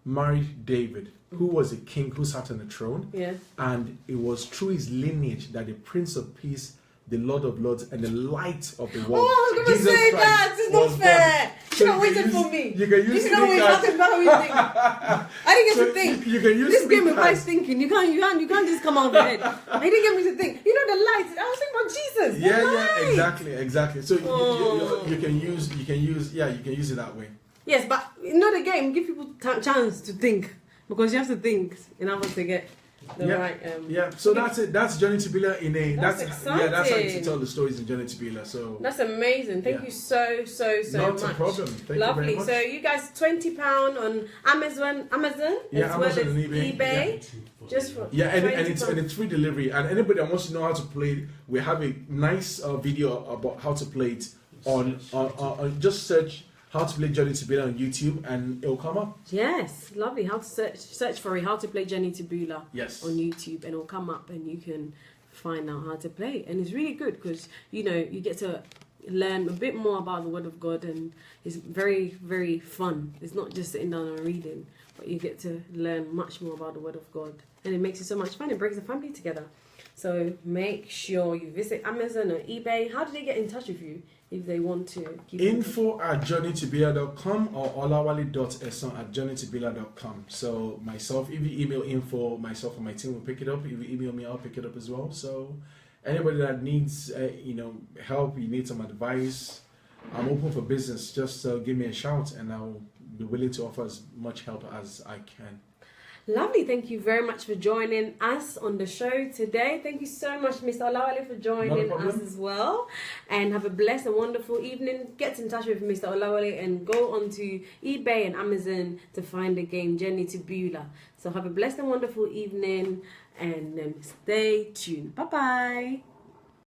married David, who was a king who sat on the throne, Yes. and it was through his lineage that the Prince of Peace, the Lord of Lords, and the light of the world, Oh, I was going to Jesus say Christ, that. It's not was fair. born. You should have So waited can for use- me. You can use You should have three waited. cards. I didn't get So to think. you can use This three game requires cards. thinking. You can't just come out of your head. I didn't get me to think. You know the lights. I was thinking about Jesus. The Yeah, light. exactly. So Oh. you can use it that way. Yes, but you know the game. Give people chance to think because you have to think in order to get the Yeah. right. Yeah, so that's it. That's Journey to Beulah in a. That's That's how you exciting. tell the stories in Journey to Beulah. So That's amazing. Thank Yeah. you so not much. a problem. Thank Lovely. you very much. So you guys, £20 on Amazon, Yeah, as well Amazon as and eBay. eBay. Just for Yeah, and £20. it's free delivery. And anybody that wants to know how to play it, we have a nice video about how to play it on just search how to play Journey to Beulah on YouTube and it'll come up. Yes, lovely. How to search for it. How to play Journey to Beulah Yes. on YouTube, and it'll come up, and you can find out how to play. And it's really good because you get to learn a bit more about the Word of God, and it's very fun. It's not just sitting down and reading, but you get to learn much more about the Word of God, and it makes it so much fun. It brings the family together. So make sure you visit Amazon or eBay. How do they get in touch with you if they want to keep info@journeytobeulah.com or olawale.osan@journeytobeulah.com. So myself, if you email info, myself and my team will pick it up. If you email me, I'll pick it up as well. So anybody that needs help, you need some advice, I'm open for business. Just give me a shout and I'll be willing to offer as much help as I can. Lovely. Thank you very much for joining us on the show today. Thank you so much, Mr. Olawale, for joining problem. us as well. And have a blessed and wonderful evening. Get in touch with Mr. Olawale and go onto eBay and Amazon to find the game Journey to Beulah. So have a blessed and wonderful evening and stay tuned. Bye-bye.